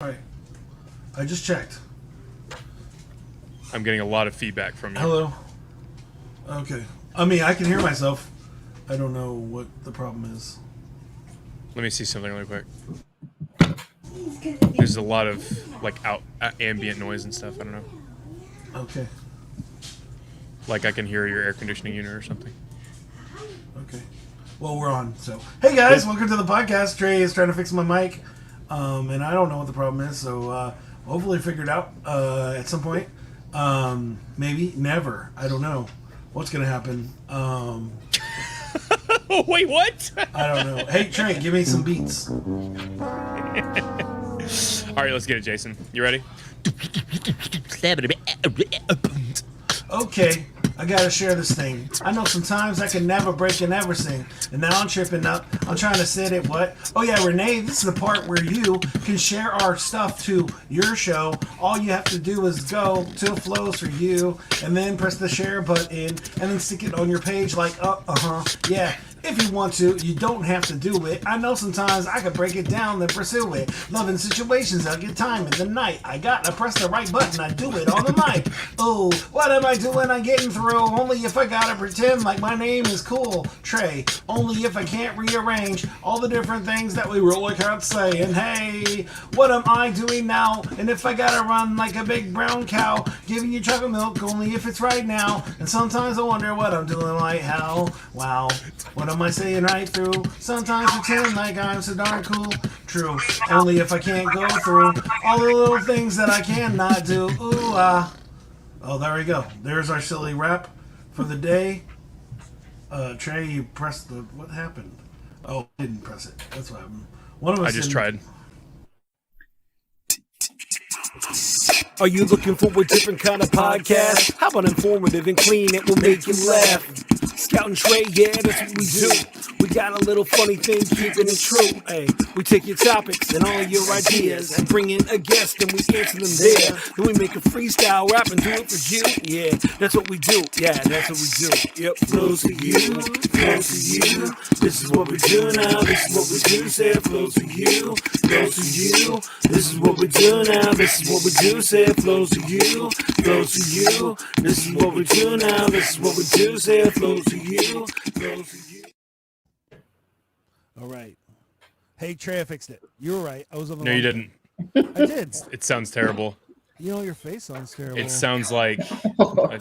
All right. I just checked. I'm getting a lot of feedback from you. Hello. Okay. I mean, I can hear myself. I don't know what the problem is. Let me see something really quick. There's a lot of like ambient noise and stuff. I don't know. Okay. Like I can hear your air conditioning unit or something. Okay. Well, we're on. So, hey guys, welcome to the podcast. Trey is trying to fix my mic, and I don't know what the problem is. So, hopefully, figure it out at some point. Maybe never. I don't know what's gonna happen. Wait, what? I don't know. Hey Trey, give me some beats. All right, let's get it, Jason. You ready? Okay, I gotta share this thing. I know sometimes I can never break and never sing. And now I'm tripping up. I'm trying to say it, what? Oh yeah, Renee, this is the part where you can share our stuff to your show. All you have to do is go to FLOWS4U and then press the share button and then stick it on your page like, yeah. If you want to, you don't have to do it. I know sometimes I could break it down and pursue it. Loving situations, I get time in the night. I gotta press the right button, I do it on the mic. Oh, what am I doing? I'm getting through. Only if I gotta pretend like my name is cool. Trey, only if I can't rearrange all the different things that we really can't say. And hey, what am I doing now? And if I gotta run like a big brown cow, giving you chocolate milk only if it's right now. And sometimes I wonder what I'm doing like how. Wow. What am I saying right through? Sometimes pretend like I'm so darn cool. True. Only if I can't go through all the little things that I cannot do. Ooh, ah. Oh, there we go. There's our silly rap for the day. Trey, you pressed the... What happened? Oh, I didn't press it. That's what happened. One of us I just tried. Are you looking for a different kind of podcast? How about informative and clean? It will make you laugh. Scout and Trey, yeah, that's what we do. We got a little funny thing, keeping it true. Hey, we take your topics and all your ideas and bring in a guest and we answer them there. Then we make a freestyle rap and do it for you. Yeah, that's what we do. Yeah, that's what we do. Yep, flows to you, flows to you. This is what we do now. This is what we do. Say it flows to you, flows to you. This is what we do now. This is what we do. Say it flows to you, flows to you. This is what we do now. This is what we do. Say it flows to you, flows to you. All right. Hey, Trey, I fixed it. You were right. I was on the No, you didn't. I did. It sounds terrible. You know, your face sounds terrible. It sounds like...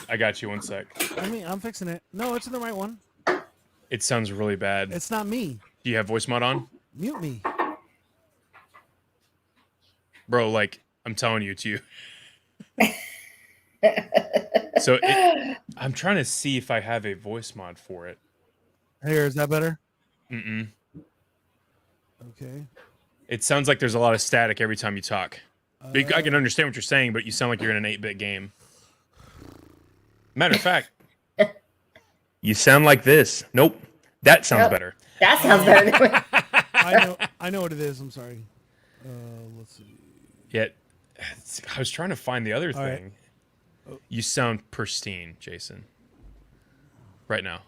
I got you 1 sec. I mean, I'm fixing it. No, it's in the right one. It sounds really bad. It's not me. Do you have voice mod on? Mute me. Bro, like, I'm telling you, it's you. So I'm trying to see if I have a voice mod for it. Here, is that better? Mm-mm. Okay. It sounds like there's a lot of static every time you talk. I can understand what you're saying, but you sound like you're in an 8-bit game. Matter of fact, you sound like this. Nope. That sounds better. That sounds better. I know what it is. I'm sorry. Let's see. Yeah, I was trying to find the other All thing. right. You sound pristine, Jason. Right now.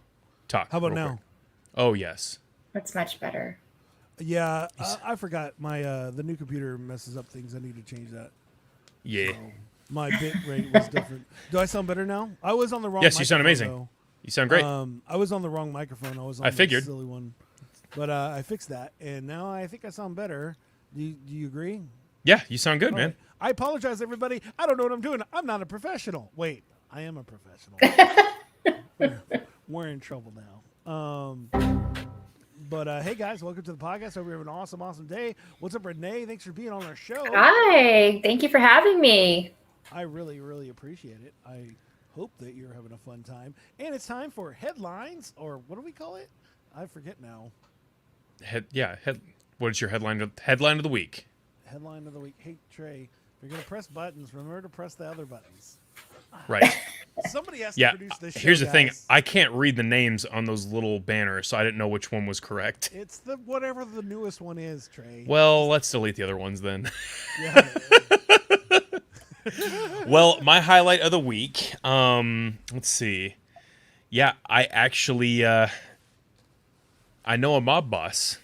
Talk. How about real now? quick. Oh, yes. That's much better. Yeah, I forgot. My the new computer messes up things. I need to change that. Yeah. So my bit rate was different. Do I sound better now? I was on the wrong. Yes, you sound microphone, amazing. though. You sound great. I was on the wrong microphone. I figured. The silly one, but I fixed that, and now I think I sound better. Do you agree? Yeah, you sound good, All man. right. I apologize, everybody. I don't know what I'm doing. I'm not a professional. Wait, I am a professional. We're in trouble now. But hey, guys, welcome to the podcast. Hope you're having an awesome, awesome day. What's up, Renee? Thanks for being on our show. Hi. Thank you for having me. I really, really appreciate it. I hope that you're having a fun time. And it's time for headlines, or what do we call it? I forget now. What is your headline of the week? Headline of the week. Hey, Trey, if you're going to press buttons, remember to press the other buttons. Right. Somebody has to Yeah. produce this show, Here's the thing. guys. I can't read the names on those little banners, so I didn't know which one was correct. It's the whatever the newest one is, Trey. Well, let's delete the other ones then. Yeah. Well, my highlight of the week, let's see. Yeah, I actually, I know a mob boss.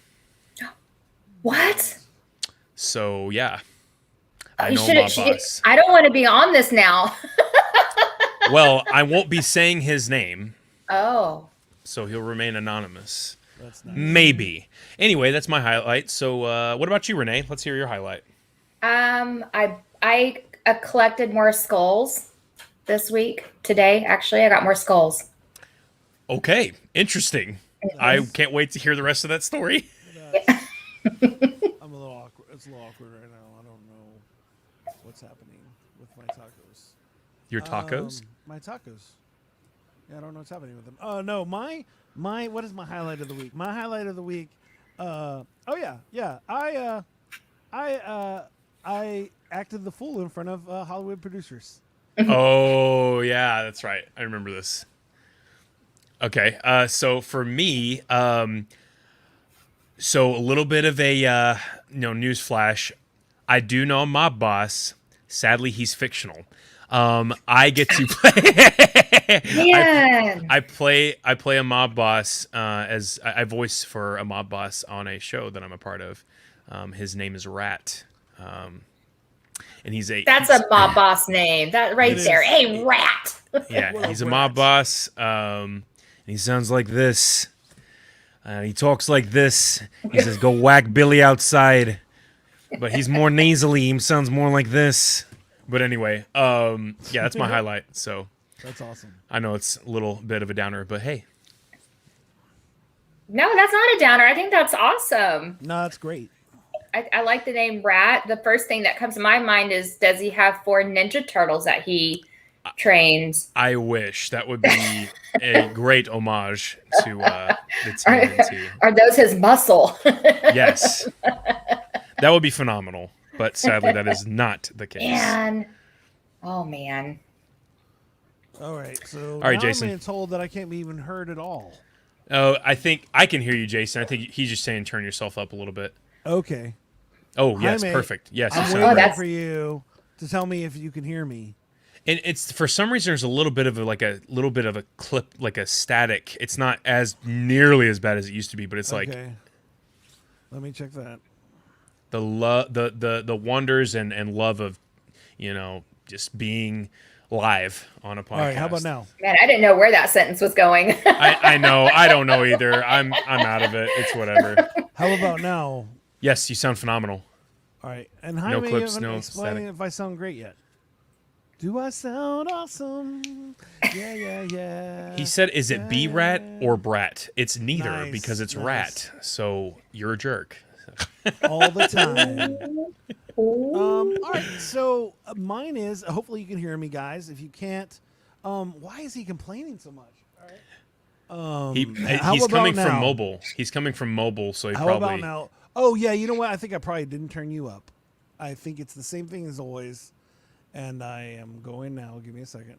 What? So, yeah. I You know should. my boss. I don't want to be on this now. Well, I won't be saying his name, Oh. so he'll remain anonymous. That's nice. Maybe. Anyway, that's my highlight. So, what about you, Renee? Let's hear your highlight. I collected more skulls this week. Today, actually, I got more skulls. Okay, interesting. I can't wait to hear the rest of that story. I'm a little awkward. It's a little awkward right now. I don't know what's happening with my tacos. Your tacos? My tacos. Yeah, I don't know what's happening with them. Oh no, my what is my highlight of the week? My highlight of the week. I acted the fool in front of Hollywood producers. Oh, yeah, that's right. I remember this. Okay, so for me, so a little bit of a news flash. I do know my boss. Sadly, he's fictional. I get to play. Man. I play a mob boss as I voice for a mob boss on a show that I'm a part of. His name is Rat, and he's That's a mob boss name. That right It there. is. Hey, rat. yeah, he's a mob boss. And he sounds like this. He talks like this. He says, "Go whack Billy outside," but he's more nasally. He sounds more like this. But anyway, yeah, that's my highlight. So That's awesome. I know it's a little bit of a downer, but hey, No, that's not a downer. I think that's awesome. No, that's great. I like the name Rat. The first thing that comes to my mind is, does he have 4 Ninja Turtles that he trains? I wish that would be a great homage to the TNT. Are those his muscle? Yes, that would be phenomenal. But sadly, that is not the case. Man. Oh, man. All right, so All right, now Jason. I'm being told that I can't be even heard at all. Oh, I think I can hear you, Jason. I think he's just saying turn yourself up a little bit. Okay. Oh, yes, Jaime, perfect. Yes, you I'm sound waiting great. that's- for you to tell me if you can hear me. And it's for some reason there's a little bit of a clip, like a static. It's not as nearly as bad as it used to be, but it's like Okay. Let me check that. the wonders and love of, just being live on a podcast. All right, how about now? Man, I didn't know where that sentence was going. I know. I don't know either. I'm out of it. It's whatever. How about now? Yes, you sound phenomenal. All right, and Jaime, clips, you haven't no explained static. if I sound great yet. Do I sound awesome? Yeah. He said, "Is it B rat or brat?" It's neither Nice, because it's nice. rat. So you're a jerk. All the time. All right, so mine is. Hopefully, you can hear me, guys. If you can't, why is he complaining so much? All right. How He's about coming now? from mobile. He's coming from mobile, so he How probably. about now? Oh yeah, you know what? I think I probably didn't turn you up. I think it's the same thing as always, and I am going now. Give me a second.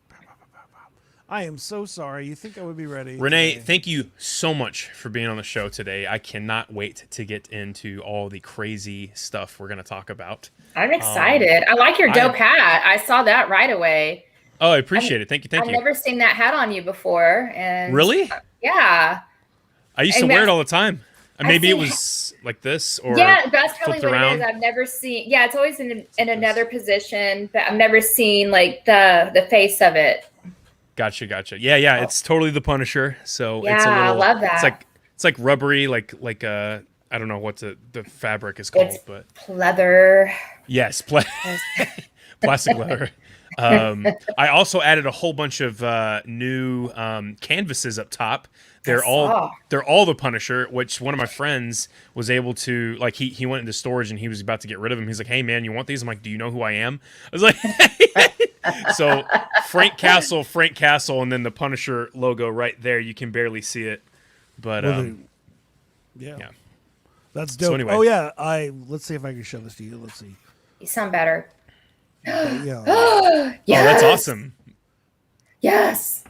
I am so sorry. You think I would be ready? Renee, today. thank you so much for being on the show today. I cannot wait to get into all the crazy stuff we're going to talk about. I'm excited. I like your dope I- hat. I saw that right away. Oh, I appreciate it. Thank you. Thank I've you. never seen that hat on you before. And Really? Yeah. I used to and wear it that- all the time. I've Maybe it seen- was like this or Yeah, that's probably flipped what around. it is. I've never seen. Yeah, it's always in another position, but I've never seen like the face of it. Gotcha. Yeah, it's totally the Punisher. So it's a Yeah, I little, love that. It's like rubbery, like I don't know what the fabric is called, It's but leather. yes, plastic leather. I also added a whole bunch of new canvases up top. They're all the Punisher, which one of my friends was able to, like, he went into storage and he was about to get rid of them. He's like, "Hey man, you want these?" I'm like, "Do you know who I am?" I was like, so Frank Castle, and then the Punisher logo right there. You can barely see it, but Yeah. yeah. That's So dope. anyway. Oh yeah, let's see if I can show this to you. Let's see. You sound better. Yeah. Oh, that's awesome. Yes.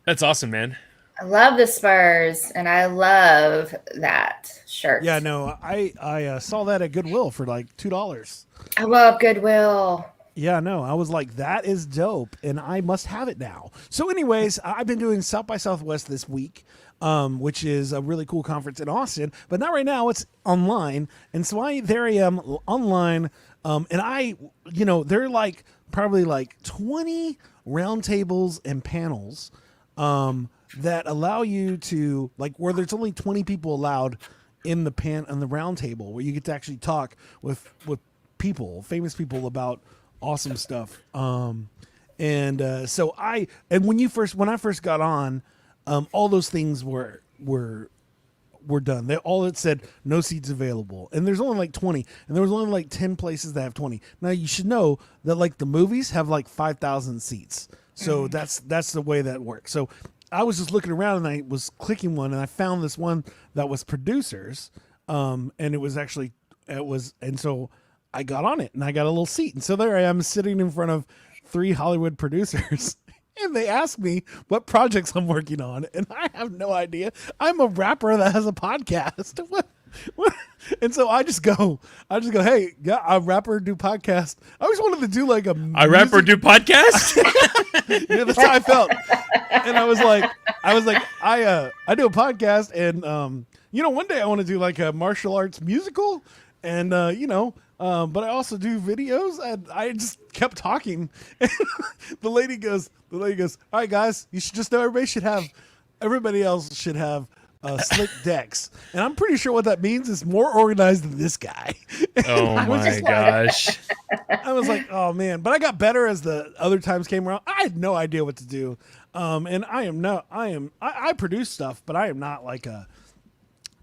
That's awesome, man. I love the Spurs, and I love that shirt. Yeah, no, I saw that at Goodwill for like $2. I love Goodwill. Yeah, no, I was like, that is dope, and I must have it now. So, anyways, I've been doing South by Southwest this week, which is a really cool conference in Austin, but not right now. It's online, and so there I am online And I, they're like probably like 20 roundtables and panels that allow you to, like, where there's only 20 people allowed in the round table, where you get to actually talk with people, famous people, about awesome stuff. So when I first got on, all those things were done. It said no seats available, and there's only like 20, and there was only like 10 places that have 20. Now you should know that like the movies have like 5,000 seats, so that's the way that works. So I was just looking around and I was clicking one, and I found this one that was producers, and so I got on it and I got a little seat, and so there I am sitting in front of 3 Hollywood producers. And they ask me what projects I'm working on, and I have no idea. I'm a rapper that has a podcast. What? And so I just go, hey, yeah, I rapper, do podcast. I always wanted to do like a rapper, do podcast? Yeah, that's how I felt. And I was like, I do a podcast, and one day I want to do like a martial arts musical, and but I also do videos, and I just kept talking. And the lady goes, all right, guys, you should just know everybody else should have slick decks. And I'm pretty sure what that means is more organized than this guy. Oh my gosh. I was like, oh man, but I got better as the other times came around. I had no idea what to do. And I produce stuff, but I am not like a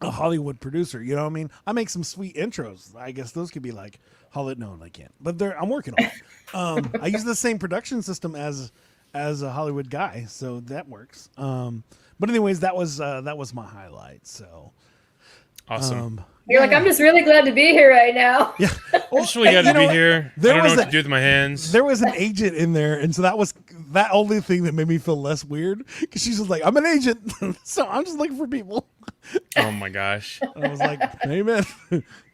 Hollywood producer, you know what I mean? I make some sweet intros. I guess those could be like Hollywood. No, I can't. But I'm working on it. I use the same production system as a Hollywood guy, so that works. But anyways, that was my highlight. So awesome. You're like, I'm just really glad to be here right now. Yeah, I'm just really glad to be here. I don't know what to do with my hands. There was an agent in there, and so that was that only thing that made me feel less weird, because she's just like, I'm an agent, so I'm just looking for people. Oh my gosh. And I was like, amen.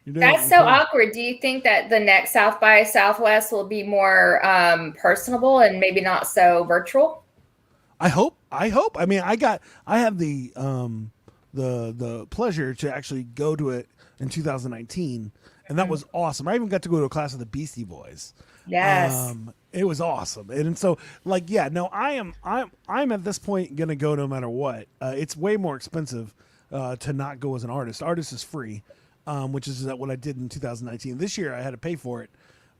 That's so awkward. Do you think that the next South by Southwest will be more personable and maybe not so virtual? I hope. I mean, I had the pleasure to actually go to it in 2019, and that was awesome. I even got to go to a class of the Beastie Boys. Yes. It was awesome. And so, like, yeah, no, I'm at this point gonna go no matter what. It's way more expensive to not go as an artist. Artist is free, which is what I did in 2019. This year I had to pay for it,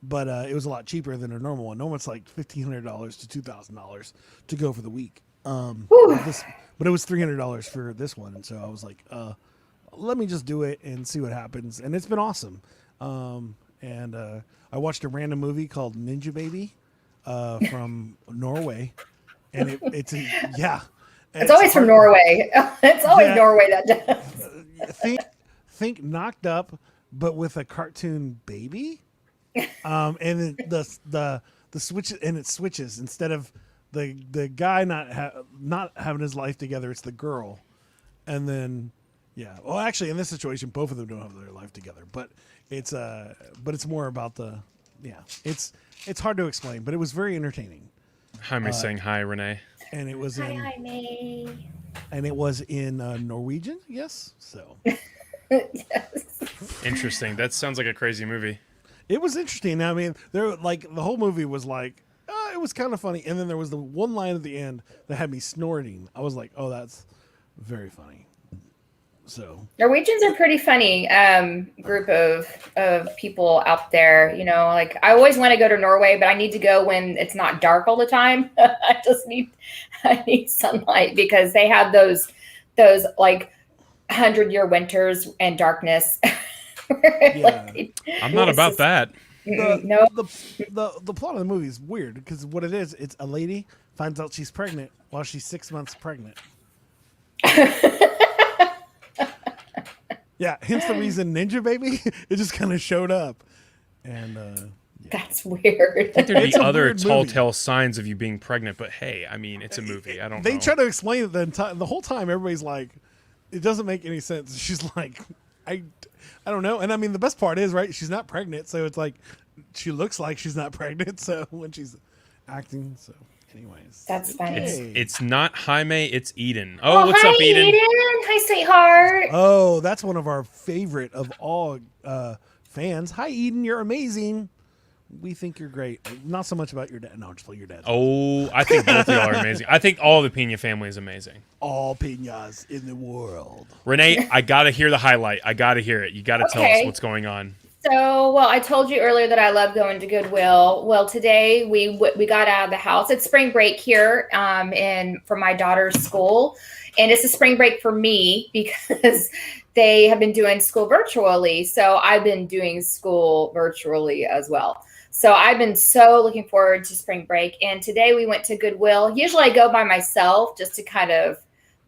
but it was a lot cheaper than a normal one. Normal, it's like $1,500 to $2,000 to go for the week. But it was $300 for this one, and so I was like, let me just do it and see what happens. And it's been awesome. And I watched a random movie called Ninja Baby from Norway, and it's always from Norway. It's always Norway that does. Think Knocked Up, but with a cartoon baby. And the switch, and it switches instead of the guy not having his life together, it's the girl, and then well, actually in this situation both of them don't have their life together, but it's more about it's hard to explain, but it was very entertaining. Jaime saying hi, Renee. And it was Jaime. And it was in Norwegian, yes. So Yes. Interesting. That sounds like a crazy movie. It was interesting. I mean, the whole movie was like, it was kind of funny, and then there was the one line at the end that had me snorting. I was like, oh, that's very funny. So Norwegians are pretty funny group of people out there. You know, like I always want to go to Norway, but I need to go when it's not dark all the time. I need sunlight, because they have those like 100-year winters and darkness. I'm not about that. The plot of the movie is weird, because what it is, it's a lady finds out she's pregnant while she's 6 months pregnant. Yeah, hence the reason Ninja Baby, it just kind of showed up. And that's weird. I think there'd be other tall tale signs of you being pregnant, but hey, I mean, it's a movie. I don't know. They try to explain it the whole time. Everybody's like, it doesn't make any sense. She's like, I don't know. And I mean, the best part is, right, she's not pregnant, so it's like she looks like she's not pregnant, so when she's acting, so anyways. That's funny. It's not Jaime, it's Eden. Oh, what's up, Eden? Hi, sweetheart. Oh, that's one of our favorite of all fans. Hi, Eden, you're amazing. We think you're great. Not so much about your dad. No, just play your dad. Oh, I think both of y'all are amazing. I think all the Pena family is amazing. All pinas in the world. Renee, I gotta hear the highlight. I gotta hear it. You gotta tell us what's going on. So, well, I told you earlier that I love going to Goodwill. Well, today we got out of the house. It's spring break here, for my daughter's school, and it's a spring break for me because they have been doing school virtually. So I've been doing school virtually as well. So I've been so looking forward to spring break. And today we went to Goodwill. Usually I go by myself just to kind of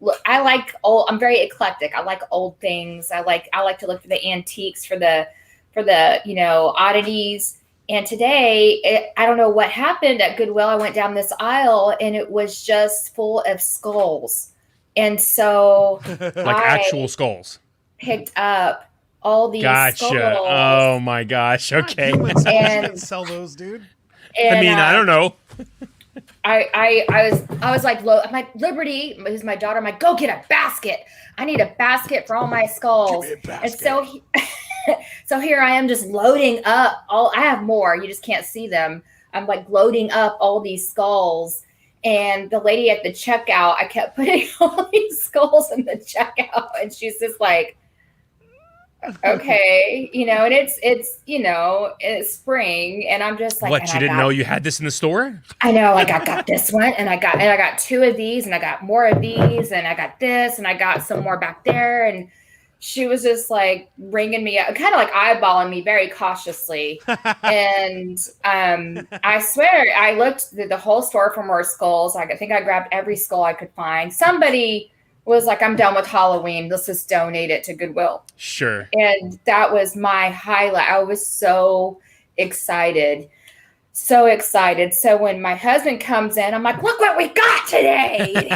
look. I'm very eclectic. I like old things. I like to look for the antiques, for the oddities. And today, I don't know what happened at Goodwill. I went down this aisle and it was just full of skulls. And so like actual skulls. Picked up all these skulls. Oh my gosh. Okay. And sell those, dude. And, I mean, I don't know. I was like, I'm like, Liberty, who's my daughter, I'm like, go get a basket. I need a basket for all my skulls. And so here I am just loading up I have more, you just can't see them. I'm like loading up all these skulls. And the lady at the checkout, I kept putting all these skulls in the checkout, and she's just like, okay, and it's spring, and I'm just like, what, you didn't know you had this in the store? I know, like I got this one, and I got two of these, and I got more of these, and I got this, and I got some more back there, and she was just like ringing me up, kind of like eyeballing me very cautiously. And I swear I looked the whole store for more skulls. I think I grabbed every skull I could find. Somebody was like, I'm done with Halloween. Let's just donate it to Goodwill. Sure. And that was my highlight. I was so excited. So excited. So when my husband comes in, I'm like, look what we got today.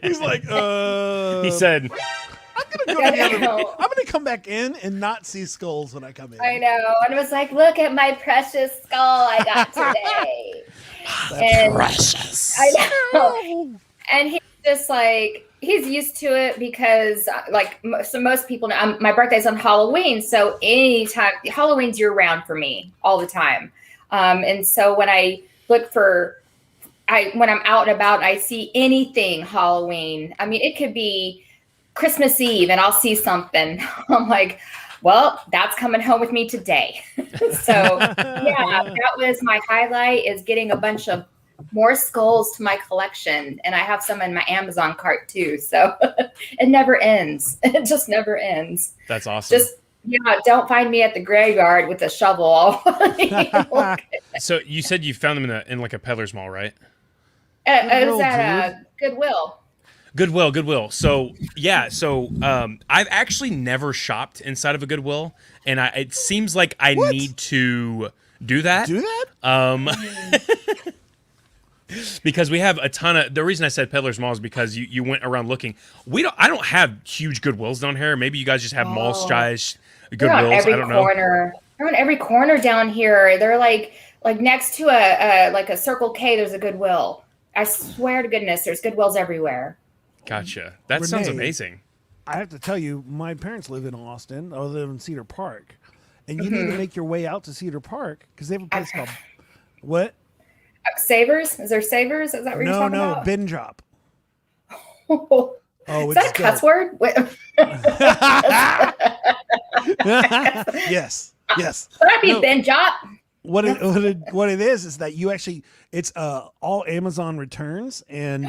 He's like, He said, I'm gonna come back in and not see skulls when I come in. I know. And it was like, look at my precious skull I got today. Precious. I know. And he's just like, he's used to it because most people know my birthday's on Halloween. So anytime, Halloween's year round for me all the time. And so when I look when I'm out and about, I see anything Halloween. I mean, it could be Christmas Eve and I'll see something. I'm like, well, that's coming home with me today. So yeah, that was my highlight, is getting a bunch of more skulls to my collection. And I have some in my Amazon cart too. So it never ends. It just never ends. That's awesome. Don't find me at the graveyard with a shovel. So you said you found them in like a peddler's mall, right? It was at Goodwill. Goodwill. So yeah, I've actually never shopped inside of a Goodwill, and it seems like I need to do that. Because we have a ton of. The reason I said peddler's mall is because you went around looking. I don't have huge Goodwills down here. Maybe you guys just have mall-sized Goodwills. I don't know. They're on every corner down here. They're like next to a Circle K. There's a Goodwill. I swear to goodness, there's Goodwills everywhere. Gotcha. That sounds amazing. I have to tell you, my parents live in Austin. I live in Cedar Park, and you need to make your way out to Cedar Park because they have a place called what? Savers? Is there Savers? Is that what you're talking about? No, Bin Drop. Oh, is that a cuss word? Yes. Would that be Bin Drop? What it is that you actually, it's all Amazon returns, and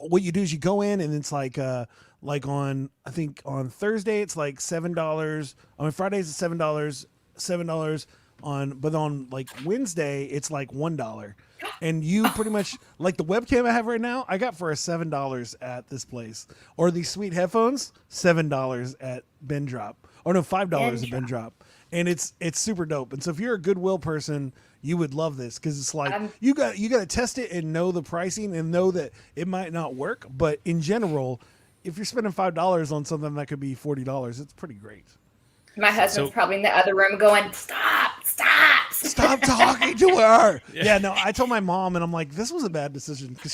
what you do is you go in and it's like on, I think on Thursday it's like $7. On Fridays it's $7 but on like Wednesday it's like $1. And you pretty much, like the webcam I have right now, I got for $7 at this place. Or these sweet headphones, $7 at Bin Drop. Or no, $5 at Bin Drop. And it's super dope. And so if you're a Goodwill person, you would love this because it's like you got to test it and know the pricing and know that it might not work. But in general, if you're spending $5 on something that could be $40, it's pretty great. My husband's probably in the other room going, stop. Stop talking to her. Yeah, no, I told my mom, and I'm like, this was a bad decision because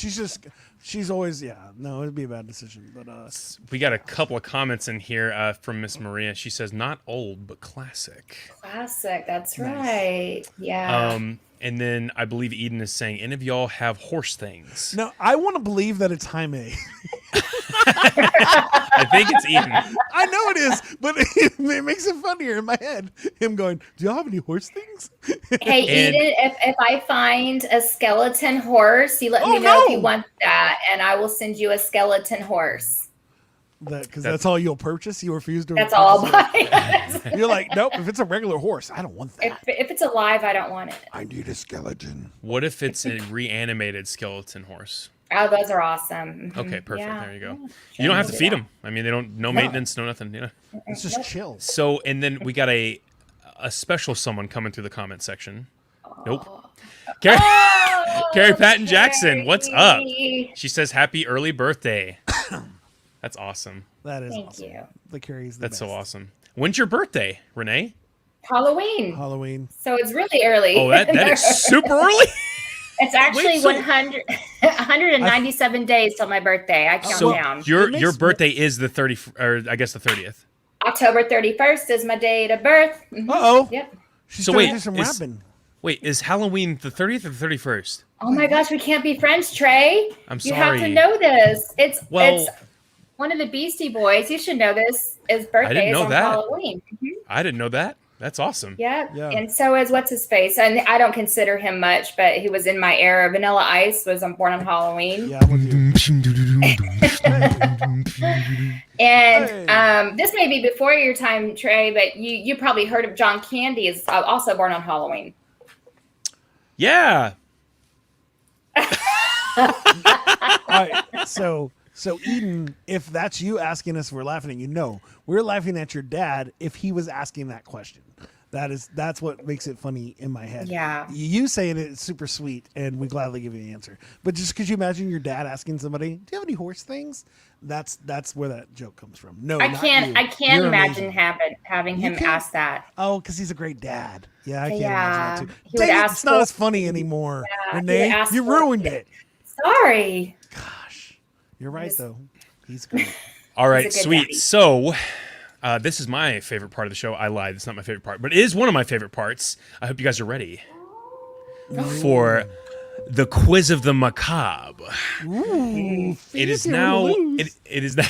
she's always, no, it'd be a bad decision. But we got a couple of comments in here from Miss Maria. She says, not old, but classic. Classic. That's right. Yeah. And then I believe Eden is saying, any of y'all have horse things? no, I want to believe that it's Jaime. I think it's Eden. I know it is, but it makes it funnier in my head. Him going, do y'all have any horse things? Hey, Eden, if I find a skeleton horse, you let me know if you want that, and I will send you a skeleton horse. Because that's all you'll purchase? You refuse to That's all I'll buy. You're like, nope, if it's a regular horse, I don't want that. If it's alive, I don't want it. I need a skeleton. What if it's a reanimated skeleton horse? Oh, those are awesome. Okay, perfect. Yeah. There you go. Yeah, You don't have to do feed that. them. I mean, they don't, no maintenance, no nothing. You know? It's just chill. So, and then we got a special someone coming through the comment section. Nope. Carrie, Carrie Patton Jackson, what's up? She says, happy early birthday. That's awesome. That is Thank awesome. you. The Carrie's the That's so best. awesome. When's your birthday, Renee? Halloween. So it's really early. Oh, that is super early. It's actually Wait, so- 197 days till my birthday. I count So down. your birthday is the 30th, or I guess the 30th. October 31st is my date of birth. Mhm. Uh-oh. Yep. She's So starting wait, to do some is- rapping. Wait, is Halloween the 30th or the 31st? Oh my gosh, we can't be friends, Trey. I'm You have to sorry. know this. It's Well- one of the Beastie Boys. You should know this. His birthday is know on that. Halloween. Mhm. I didn't know that. That's awesome. Yeah. Yeah. And so is what's his face. And I don't consider him much, but he was in my era. Vanilla Ice was born on Halloween. Yeah, I'm with you. And this may be before your time, Trey, but you probably heard of John Candy is also born on Halloween. Yeah. All right, so Eden, if that's you asking us if we're laughing at you, no, we're laughing at your dad if he was asking that question. That's what makes it funny in my head. Yeah. You saying it's super sweet, and we gladly give you the answer. But just because you imagine your dad asking somebody, "Do you have any horse things?" That's where that joke comes from. No, I not can't you. imagine amazing. having You him can't- ask that. Oh, because he's a great dad. Yeah, I can't Yeah, imagine that too. he would Dang it, ask it's not for- as funny anymore. Yeah, he would Renee, ask you for- ruined it. Sorry. Gosh, you're right though. He's great. All right, He's a good sweet. daddy. So, this is my favorite part of the show. I lied. It's not my favorite part, but it is one of my favorite parts. I hope you guys are ready for the quiz of the macabre. Ooh, It is fancy now. lose. It is now.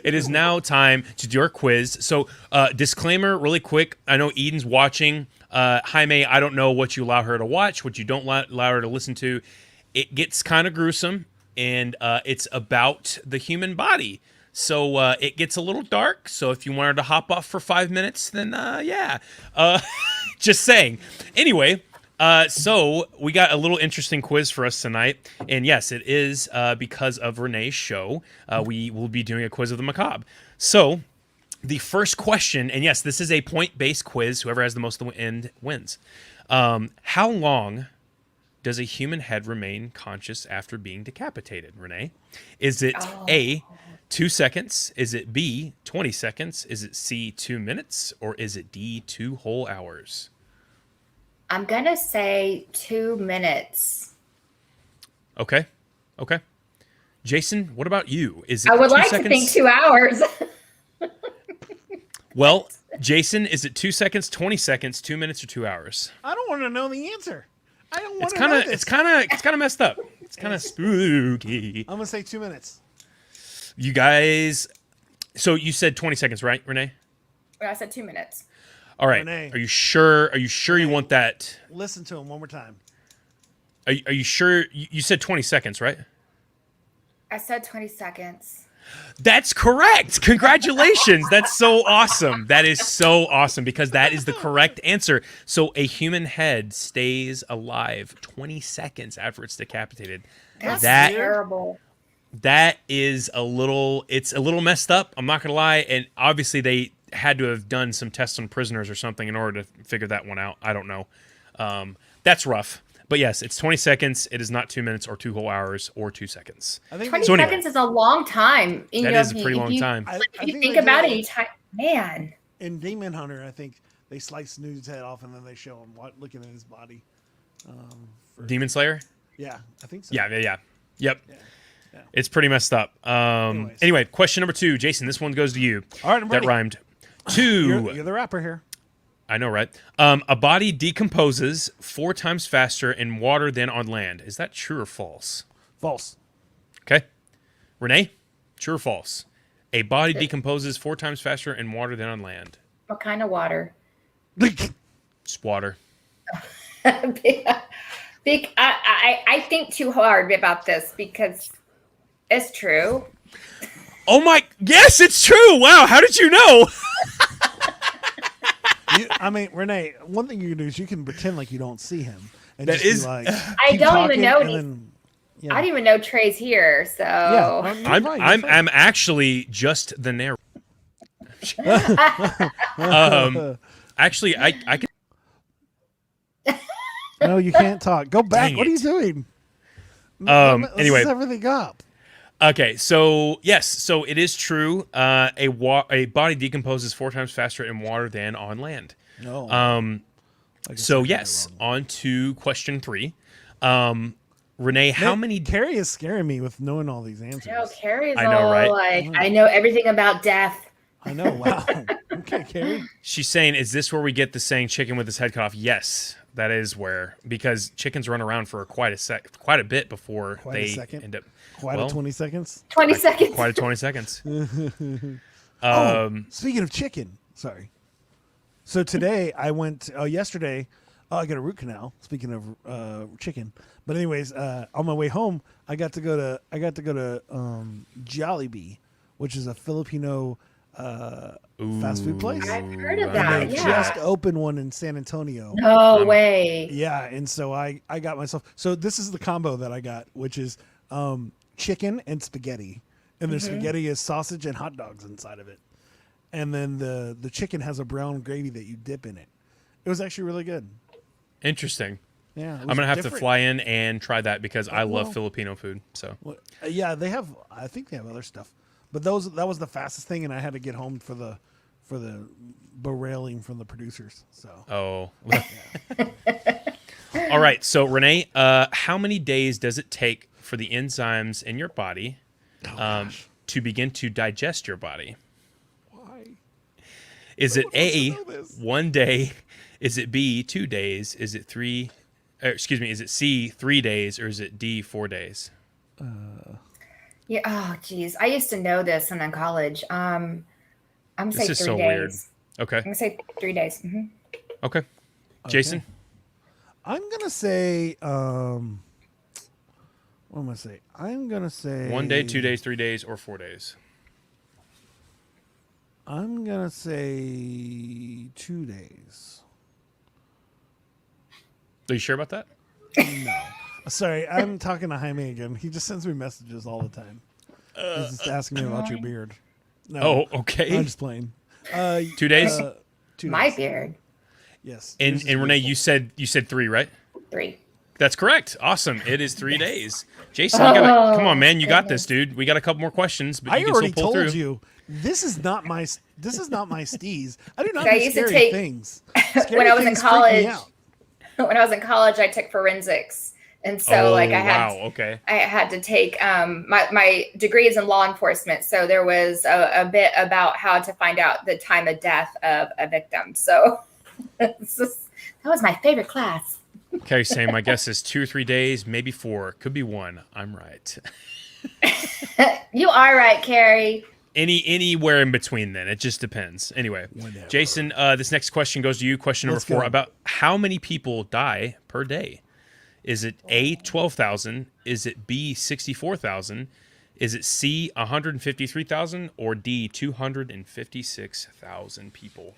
It is now time to do our quiz. So, disclaimer, really quick. I know Eden's watching. Jaime, I don't know what you allow her to watch, what you don't allow her to listen to. It gets kind of gruesome, and it's about the human body. So it gets a little dark. So if you wanted to hop off for 5 minutes, then yeah. Just saying. Anyway, so we got a little interesting quiz for us tonight. And yes, it is because of Renee's show. We will be doing a quiz of the macabre. So the first question, and yes, this is a point-based quiz. Whoever has the most at the end wins. How long does a human head remain conscious after being decapitated, Renee? Is it A, 2 seconds? Is it B, 20 seconds? Is it C, 2 minutes? Or is it D, 2 whole hours? I'm going to say 2 minutes. Okay. Jason, what about you? Is it I would 2 like seconds? to think 2 hours. Well, Jason, is it 2 seconds, 20 seconds, 2 minutes, or 2 hours? I don't want to know the answer. I don't want It's to kind know of this. it's kind of messed up. It's kind of spooky. I'm gonna say 2 minutes. You guys, so you said 20 seconds, right, Renee? I said 2 minutes. All right. Renee. Are you sure? Are you sure you want that? Listen to him one more time. Are you sure? You said 20 seconds, right? I said 20 seconds. That's correct. Congratulations. That's so awesome. That is so awesome because that is the correct answer. So a human head stays alive 20 seconds after it's decapitated. That's That- terrible. That is it's a little messed up. I'm not going to lie. And obviously they had to have done some tests on prisoners or something in order to figure that one out. I don't know. That's rough. But yes, it's 20 seconds. It is not 2 minutes or 2 whole hours or 2 seconds. I think 20 So anyway. seconds is a long time. That is a pretty long time. I If you think think they about do it, you time, man. in Demon Hunter, I think they slice Snood's head off and then they show him looking at his body. Demon Slayer. Yeah, I think so. Yeah. Yep. Yeah. It's pretty messed up. Anyway, question number 2, Jason. This one goes to you. All right, I'm ready. That rhymed. 2. You're the rapper here. I know, right? A body decomposes 4 times faster in water than on land. Is that true or false? False. Okay. Renee, true or false? A body decomposes 4 times faster in water than on land. What kind of water? It's water. I think too hard about this because it's true. Oh my! Yes, it's true. Wow, how did you know? Renee, one thing you can do is you can pretend like you don't see him. And That just is- be like, I keep don't talking, even know. and then, yeah. I didn't even know Trey's here. So Yeah, you're fine, you're fine. I'm actually just the narrator. Actually, I can. No, you can't talk. Go back. Dang What are you it. doing? Anyway. Let's set everything up. Okay, so yes, so it is true. A body decomposes 4 times faster in water than on land. No. So yes, on to question 3. Renee, how many? Carrie is scaring me with knowing all these answers. No, Carrie's I know, all right? like, I know everything about death. I know. Wow. Okay, Carrie. She's saying, is this where we get the saying "chicken with his head cut off"? Yes, that is where, because chickens run around for quite a bit before they end up. Quite a 20 seconds. 20 seconds. Quite a 20 seconds. Speaking of chicken, sorry. So today I went. Yesterday, I got a root canal. Speaking of chicken, but anyways, on my way home, I got to go to Jollibee, which is a Filipino fast food place. I've heard of And that. they Yeah. just opened one in San Antonio. No way. Yeah, and so I got myself. So this is the combo that I got, which is chicken and spaghetti, and the spaghetti is sausage and hot dogs inside of it, and then the chicken has a brown gravy that you dip in it. It was actually really good. Interesting. Yeah, I'm gonna have to fly in and try that because I love Filipino food. So Well, yeah, they have. I think they have other stuff, but that was the fastest thing, and I had to get home for the berailing from the producers. So All right. So Renee, how many days does it take for the enzymes in your body to begin to digest your body? why? Is it A, know this. 1 day? Is it B, 2 days? Is it is it C, 3 days? Or is it D, 4 days? Yeah. Oh, geez. I used to know this when in college. I'm gonna say This is 3 so days. weird. Okay. I'm gonna say 3 days. Mm-hmm. Okay. Jason? I'm gonna say. What am I say? I'm gonna say 1 day, 2 days, 3 days, or 4 days? I'm gonna say 2 days. Are you sure about that? No. Sorry, I'm talking to Jaime again. He just sends me messages all the time. He's just asking me about your beard. No, Oh, okay. I'm just playing. 2 days? 2 My days. beard. Yes. and Yours is Renee, beautiful. you said 3, right? 3. That's correct. Awesome. It is 3 days. Jason, you gotta, come on, man. You got this, dude. We got a couple more questions, but I you can already still pull told through. you this is not my steez. I do not I do used to scary take- things. When Scary I was in things freak me college, out. When I was in college, I took forensics, and so I had to take my degree is in law enforcement, so there was a bit about how to find out the time of death of a victim. So that was my favorite class. Okay, same. My guess is 2 or 3 days, maybe 4. Could be 1. I'm right. You are right, Carrie. Anywhere in between then. It just depends. Anyway, Whenever. Jason, this next question goes to you. Question number Let's 4. go. About how many people die per day? Is it A, 12,000? Is it B, 64,000? Is it C, 153,000? Or D, 256,000 people?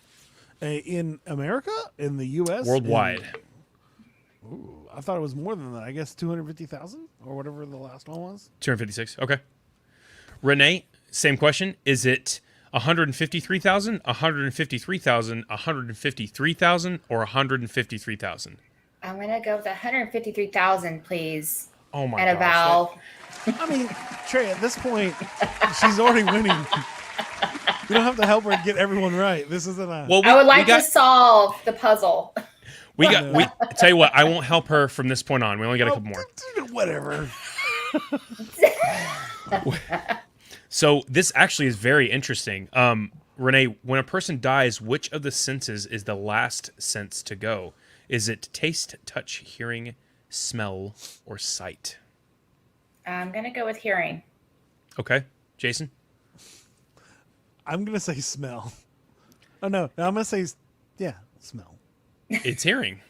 In America? In the U.S.? Worldwide. Ooh, I thought it was more than that. I guess 250,000 or whatever the last one was. 256. Okay. Renee, same question. Is it 153,000, 153,000, 153,000, or 153,000? I'm gonna go with 153,000, please. Oh my And a gosh. vowel. I mean, Trey, at this point, she's already winning. You don't have to help her get everyone right. This isn't a. Well, I would like to solve the puzzle. We tell you what, I won't help her from this point on. We only got a couple more. Whatever. So this actually is very interesting. Renee, when a person dies, which of the senses is the last sense to go? Is it taste, touch, hearing, smell, or sight? I'm going to go with hearing. Okay. Jason? I'm going to say smell. Oh, no. I'm going to say, smell. It's hearing.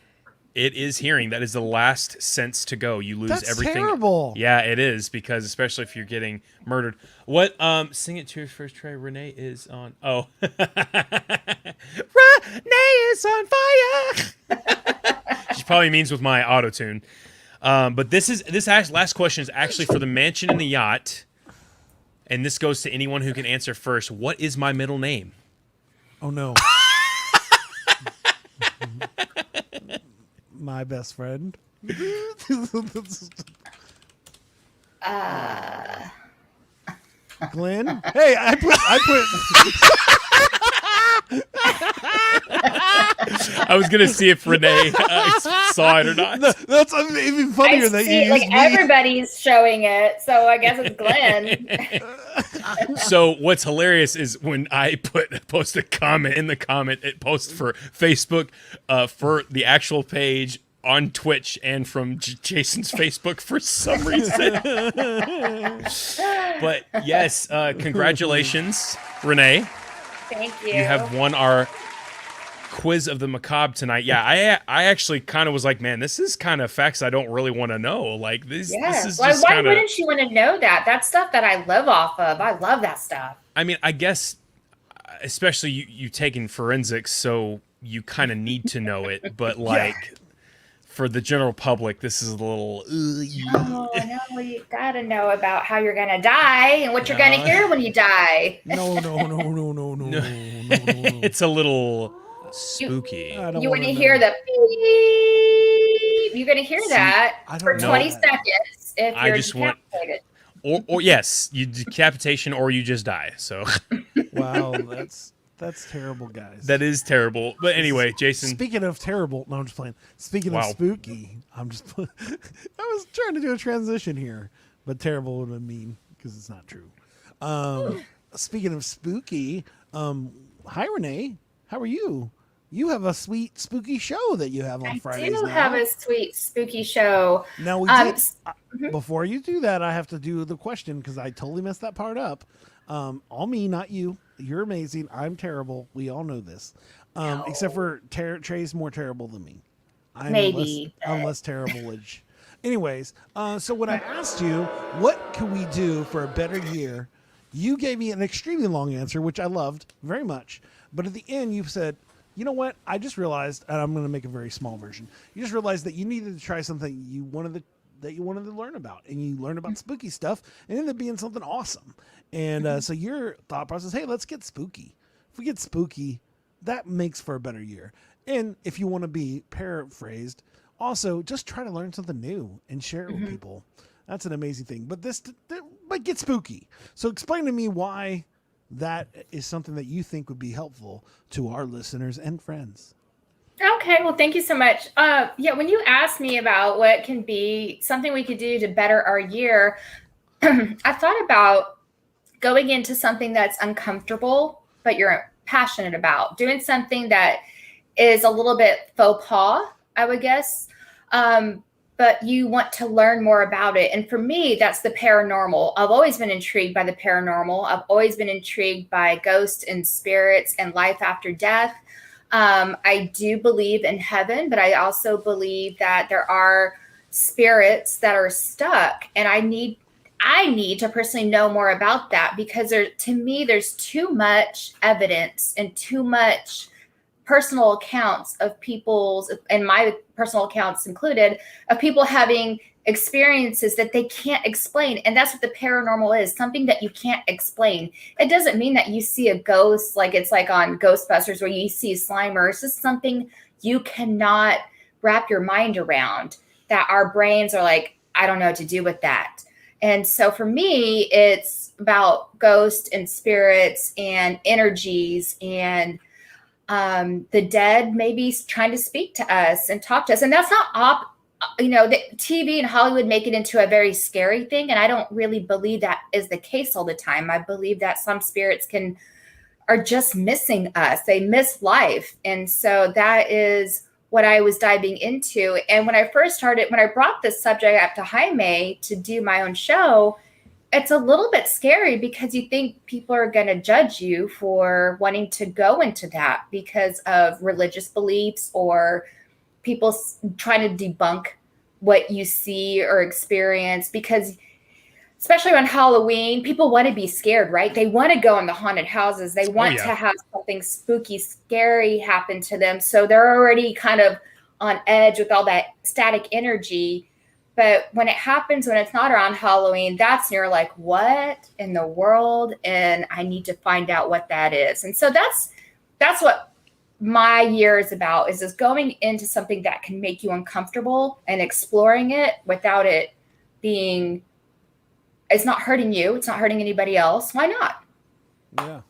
It is hearing. That is the last sense to go. You lose That's everything. Terrible. Yeah, it is, because especially if you're getting murdered. What? Sing it to your first try. Renee is on. Oh. Renee is on fire. She probably means with my auto tune. But this last question is actually for the mansion and the yacht, and this goes to anyone who can answer first. What is my middle name? Oh no. My best friend. Glenn. Hey, I I was gonna see if Renee saw it or not. No, that's even funnier that you like used me. everybody's showing it, so I guess it's Glenn. So what's hilarious is when I post a comment in the comment, it posts for Facebook, for the actual page, on Twitch, and from Jason's Facebook for some reason. But yes, congratulations, Renee. Thank you. You have won our quiz of the macabre tonight. Yeah, I actually kind of was like, man, this is kind of facts I don't really want to know. Like this is why just kind of. wouldn't you want to know that? That's stuff that I live off of. I love that stuff. I mean, I guess, especially you taking forensics, so you kind of need to know it. But like, for the general public, this is a little. No, you gotta know about how you're gonna die and what you're gonna hear when you die. No. It's a little spooky. You want to hear the beep. You're gonna hear that for 20 seconds if you're decapitated. Or yes, you decapitation, or you just die. So. Wow, that's terrible, guys. That is terrible. But anyway, Jason. Speaking of terrible, no, I'm just playing. Speaking of spooky, I was trying to do a transition here, but terrible would have been mean because it's not true. Speaking of spooky, hi Renee, how are you? You have a sweet spooky show that you have on Fridays. I do have a sweet spooky show. Now before you do that, I have to do the question because I totally messed that part up. All me, not you. You're amazing. I'm terrible. We all know this. Except for Trey's more terrible than me. I'm less terrible. Anyways, so when I asked you, what can we do for a better year? You gave me an extremely long answer, which I loved very much. But at the end, you said, you know what? I just realized, and I'm going to make a very small version. You just realized that you needed to try something you wanted to learn about, and you learned about spooky stuff, and it ended up being something awesome. And so your thought process, hey, let's get spooky. If we get spooky, that makes for a better year. And if you want to be paraphrased, also just try to learn something new and share it with people. That's an amazing thing. But but get spooky. So explain to me why that is something that you think would be helpful to our listeners and friends. Okay, well, thank you so much. When you asked me about what can be something we could do to better our year, I thought about going into something that's uncomfortable, but you're passionate about. Doing something that is a little bit faux pas, I would guess, but you want to learn more about it. And for me, that's the paranormal. I've always been intrigued by the paranormal. I've always been intrigued by ghosts and spirits and life after death. I do believe in heaven, but I also believe that there are spirits that are stuck, and I need to personally know more about that, because to me, there's too much evidence and too much personal accounts of people's, and my personal accounts included, of people having experiences that they can't explain. And that's what the paranormal is, something that you can't explain. It doesn't mean that you see a ghost like it's like on Ghostbusters where you see Slimer. It's just something you cannot wrap your mind around, that our brains are like, I don't know what to do with that. And so for me, it's about ghosts and spirits and energies and the dead maybe trying to speak to us and talk to us. And that's not the TV and Hollywood make it into a very scary thing. And I don't really believe that is the case all the time. I believe that some spirits are just missing us. They miss life. And so that is what I was diving into. And when I brought this subject up to Jaime to do my own show, it's a little bit scary because you think people are going to judge you for wanting to go into that because of religious beliefs or people trying to debunk what you see or experience, because especially on Halloween, people want to be scared, right? They want to go in the haunted houses. They want to have something spooky, scary happen to them. So they're already kind of on edge with all that static energy. But when it happens, when it's not around Halloween, that's when you're like, what in the world? And I need to find out what that is. And so that's what my year is about, is just going into something that can make you uncomfortable and exploring it without it being, it's not hurting you. It's not hurting anybody else. Why not? Yeah.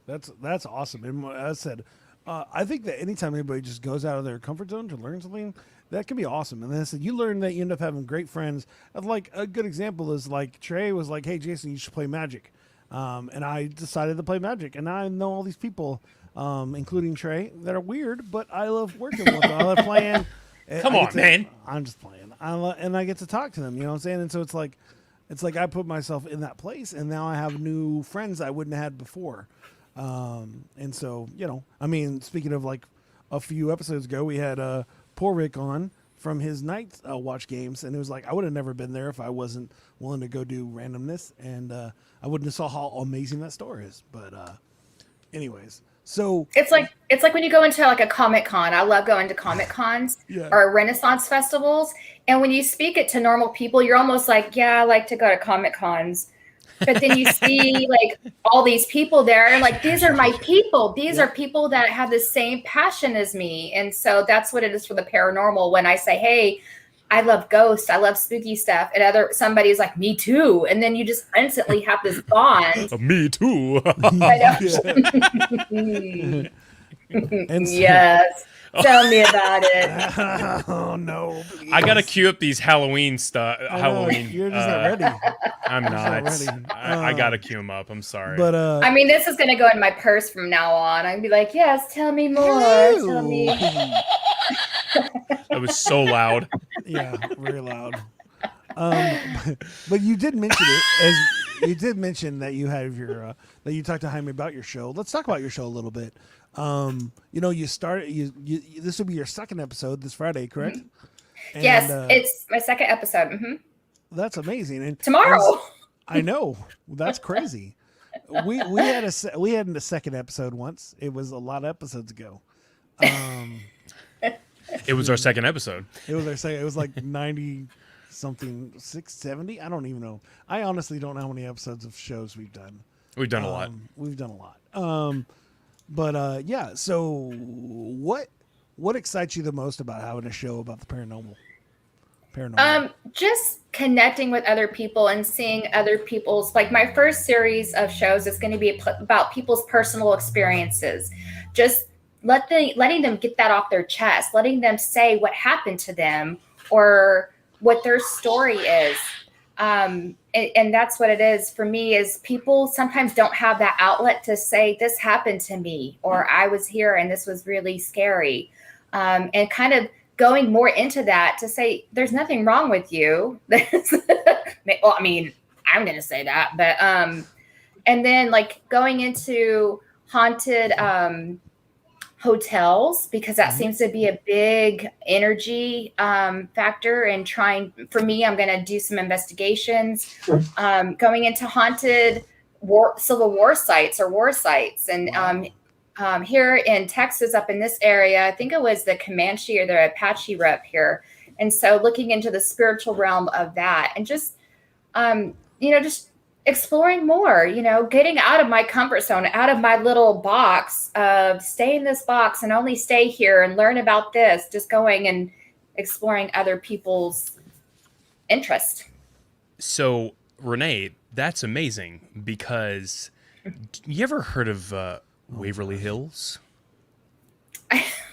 That's awesome. And as I said, I think that anytime anybody just goes out of their comfort zone to learn something, that can be awesome. And then I said, you learn that you end up having great friends. Like a good example is like Trey was like, hey, Jason, you should play Magic. And I decided to play Magic. And I know all these people, including Trey, that are weird, but I love working with them. I love playing. Come on, man. I'm just playing. And I get to talk to them, you know what I'm saying? And so it's like I put myself in that place, and now I have new friends I wouldn't have had before. And so, I mean, speaking of like a few episodes ago, we had poor Rick on from his night watch games, and it was like I would have never been there if I wasn't willing to go do randomness, and I wouldn't have saw how amazing that store is. But anyways, so it's like when you go into like a Comic Con. I love going to Comic Cons or Renaissance festivals, and when you speak it to normal people, you're almost like, yeah, I like to go to Comic Cons. But then you see like all these people there, and like, these are my people. These are people that have the same passion as me. And so that's what it is for the paranormal. When I say, hey, I love ghosts, I love spooky stuff, and somebody's like, me too. And then you just instantly have this bond. Me too. and so, yes. Tell me about it. Oh no! Please. I gotta queue up these Halloween stuff. Halloween. You're just not ready. I'm not. ready. I gotta queue them up. I'm sorry. But I mean, this is gonna go in my purse from now on. I'd be like, yes, tell me more. Hello. Tell me. It was so loud. Yeah, very loud. But you did mention it as you did mention that you have your that you talked to Jaime about your show. Let's talk about your show a little bit. You started. You this will be your second episode this Friday, correct? Mm-hmm. Yes, it's my second episode. Mm-hmm. That's amazing. And tomorrow. I know, that's crazy. We had a second episode once. It was a lot of episodes ago. It was our second episode. It was our second. It was like 90 something, 670. I don't even know. I honestly don't know how many episodes of shows we've done. We've done a lot. We've done a lot. But yeah. So what excites you the most about having a show about the paranormal? Just connecting with other people and seeing other people's, like my first series of shows is going to be about people's personal experiences. Just letting them get that off their chest, letting them say what happened to them or what their story is. And that's what it is for me, is people sometimes don't have that outlet to say, this happened to me, or I was here and this was really scary. And kind of going more into that to say, there's nothing wrong with you. Well, I mean, I'm going to say that, but, and then like going into haunted, hotels, because that seems to be a big energy factor, and for me, I'm going to do some investigations, going into haunted Civil War sites or war sites. And here in Texas, up in this area, I think it was the Comanche or the Apache rep here. And so looking into the spiritual realm of that, and just, just exploring more, getting out of my comfort zone, out of my little box of stay in this box and only stay here and learn about this, just going and exploring other people's interest. So Renee, that's amazing because you ever heard of Waverly Hills?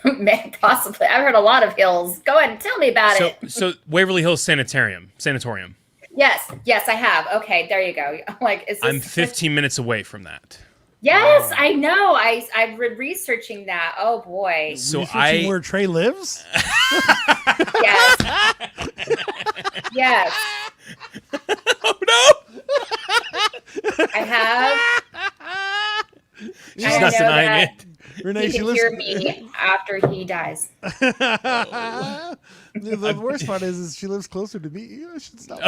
Man, possibly. I've heard a lot of hills. Go ahead and tell me about it. So Waverly Hills Sanatorium. Yes, I have. Okay, there you go. Like, is this I'm 15 minutes away from that. Yes, I know. I've been researching that. Oh boy. So Researching where Trey lives? Yes. Yes. Oh no! I have. She's not denying it. Renee, He she can lives. hear me after he dies. The worst part is she lives closer to me. I should stop.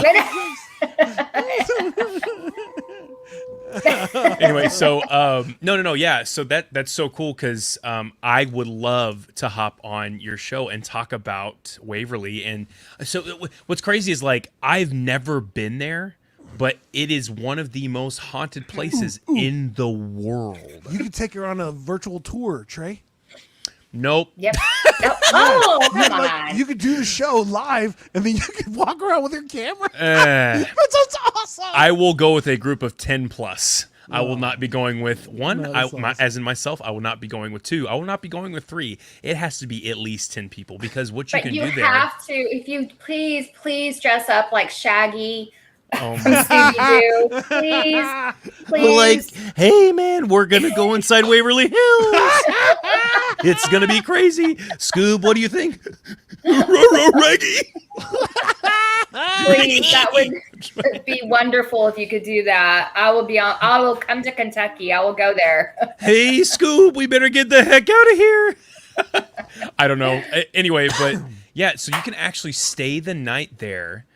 Anyway, so no, yeah. So that's so cool because I would love to hop on your show and talk about Waverly. And so what's crazy is like I've never been there, but it is one of the most haunted places in the world. You could take her on a virtual tour, Trey. Nope. Yep. Oh, come Like, on. you could do the show live, and then you could walk around with your camera. Uh, That sounds awesome. I will go with a group of 10 plus. I will not be going with one. No, that's awesome. As in myself, I will not be going with 2. I will not be going with 3. It has to be at least 10 people because what you But can you do there. have to, if you please dress up like Shaggy Oh from my Scooby-Doo. Please. Like, hey man, we're gonna go inside Waverly Hills. It's gonna be crazy. Scoob, what do you think? Reggie. Please, that would be wonderful if you could do that. I will come to Kentucky. I will go there. Hey Scoob, we better get the heck out of here. I don't know. Anyway, but yeah, so you can actually stay the night there.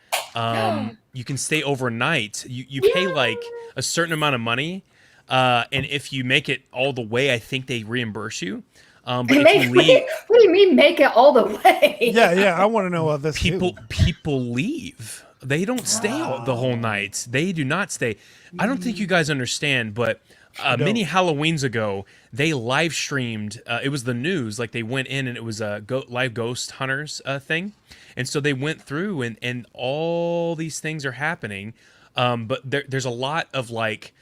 You can stay overnight. You pay like a certain amount of money, and if you make it all the way, I think they reimburse you. But if you leave, what do you mean make it all the way? Yeah, I want to know about this. people leave. They don't stay the whole night. They do not stay. I don't think you guys understand, but many Halloweens ago, they live streamed. It was the news. Like they went in and it was a live ghost hunters thing. And so they went through and all these things are happening. But there's a lot of like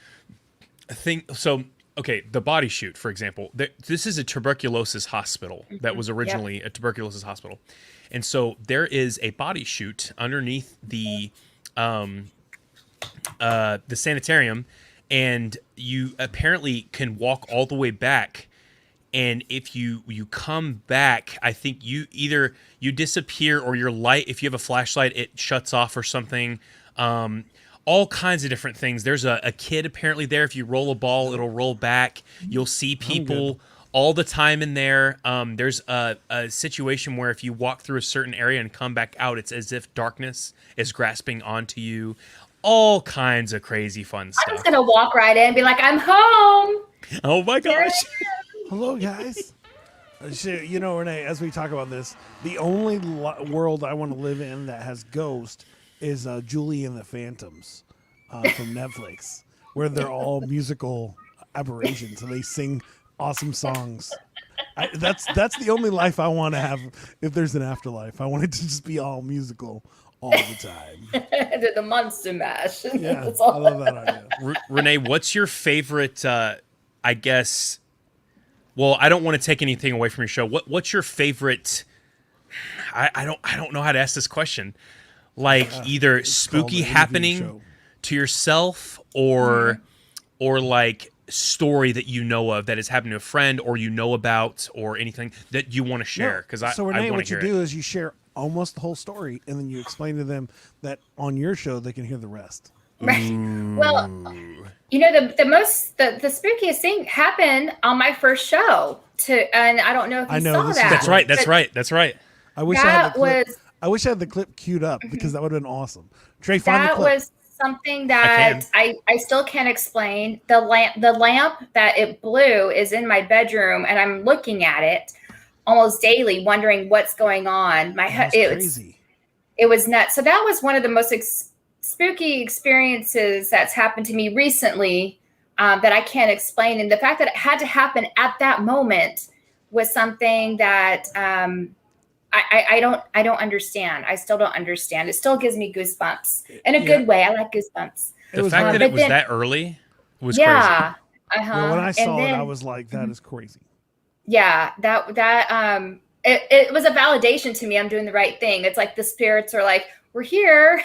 So, okay, the Body Shoot, for example. This is a tuberculosis hospital that was originally a tuberculosis hospital. And so there is a body chute underneath the sanitarium, and you apparently can walk all the way back. And if you come back, I think you disappear or your light, if you have a flashlight, it shuts off or something. All kinds of different things. There's a kid apparently there. If you roll a ball, it'll roll back. You'll see people all the time in there. There's a situation where if you walk through a certain area and come back out, it's as if darkness is grasping onto you. All kinds of crazy fun stuff. I'm just gonna walk right in and be like, I'm home. Oh my gosh. Hello, guys. You know, Renee, as we talk about this, the only world I want to live in that has ghosts is Julie and the Phantoms from Netflix, where they're all musical aberrations and they sing awesome songs. That's the only life I want to have if there's an afterlife. I want it to just be all musical all the time. The Monster Mash. Yeah, I love that idea. Renee, what's your favorite, I guess... Well, I don't want to take anything away from your show. What's your favorite? I don't know how to ask this question. Like either spooky happening to yourself or like story that you know of that has happened to a friend or you know about or anything that you want to share. Because So Renee, what you do is you share almost the whole story and then you explain to them that on your show they can hear the rest. Right. Well, you know, the spookiest thing happened on my first show and I don't know if you saw that. That's right. I wish I had the clip queued up because that would have been awesome. Trey, find the clip. That was something that I still can't explain. The lamp that it blew is in my bedroom and I'm looking at it almost daily wondering what's going on. Crazy. It was nuts. So that was one of the most spooky experiences that's happened to me recently that I can't explain. And the fact that it had to happen at that moment was something that I don't understand. I still don't understand. It still gives me goosebumps in a good way. I like goosebumps. The fact that it was that early was crazy. Uh-huh. Yeah, when I saw it, I was like, that is crazy. Yeah, it was a validation to me. I'm doing the right thing. It's like the spirits are like, we're here.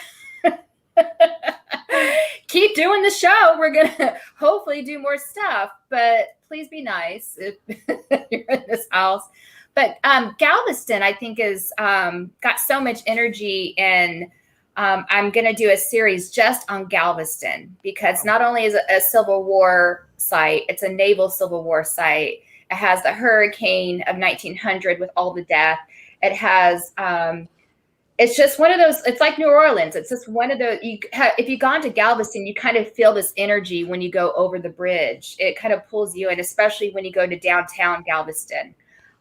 Keep doing the show. We're gonna hopefully do more stuff, but please be nice if you're in this house. But Galveston, I think, is got so much energy, and I'm gonna do a series just on Galveston, because not only is it a Civil War site, it's a naval Civil War site. It has the hurricane of 1900 with all the death. It has, it's just one of those, it's like New Orleans. It's just one of those, if you've gone to Galveston, you kind of feel this energy when you go over the bridge. It kind of pulls you in, especially when you go to downtown Galveston.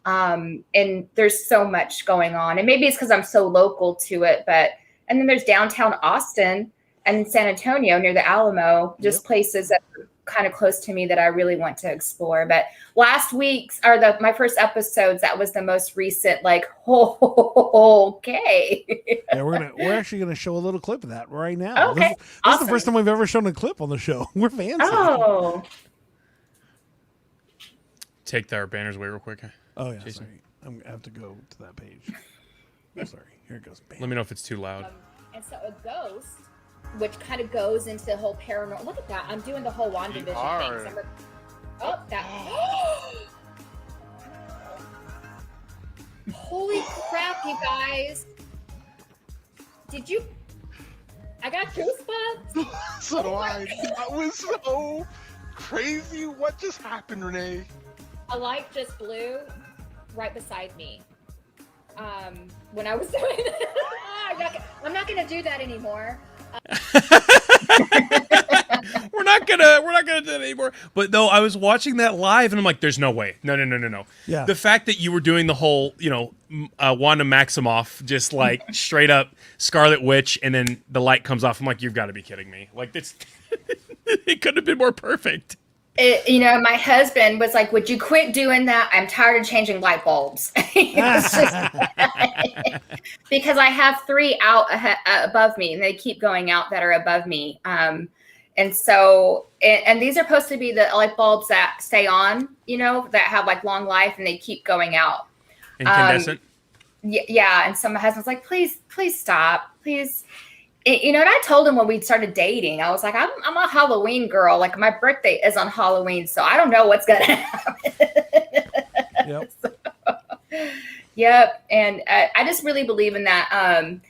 And there's so much going on. And maybe it's because I'm so local to it, and then there's downtown Austin and San Antonio near the Alamo, just places that are kind of close to me that I really want to explore. But last week's are my first episodes. That was the most recent, like, okay. Yeah, we're actually gonna show a little clip of that right now. Okay. This is the first time we've ever shown a clip on the show. We're fancy. Oh. Take our banners away real quick. Oh yeah, Jason. sorry. I have to go to that page. Oh, sorry. Here it goes. Bam. Let me know if it's too loud. And so a ghost, which kind of goes into the whole paranormal. Look at that. I'm doing the whole WandaVision thing. So oh, that. Holy crap, you guys. Did you? I got goosebumps. So do I. That was so crazy. What just happened, Renee? A light just blew right beside me. When I was doing it. I'm not going to do that anymore. We're not gonna do that anymore. But no, I was watching that live, and I'm like, "There's no way, no." Yeah. The fact that you were doing the whole, Wanda Maximoff, just like straight up Scarlet Witch, and then the light comes off. I'm like, "You've got to be kidding me!" Like this, it couldn't have been more perfect. My husband was like, "Would you quit doing that? I'm tired of changing light bulbs." It's just, because I have 3 out above me, and they keep going out that are above me. And so, and these are supposed to be the light bulbs that stay on, that have like long life, and they keep going out. Incandescent. Yeah. And so my husband's like, please stop, please. And I told him when we started dating, I was like, I'm a Halloween girl. Like, my birthday is on Halloween, so I don't know what's going to happen. Yep. Yep. And I just really believe in that.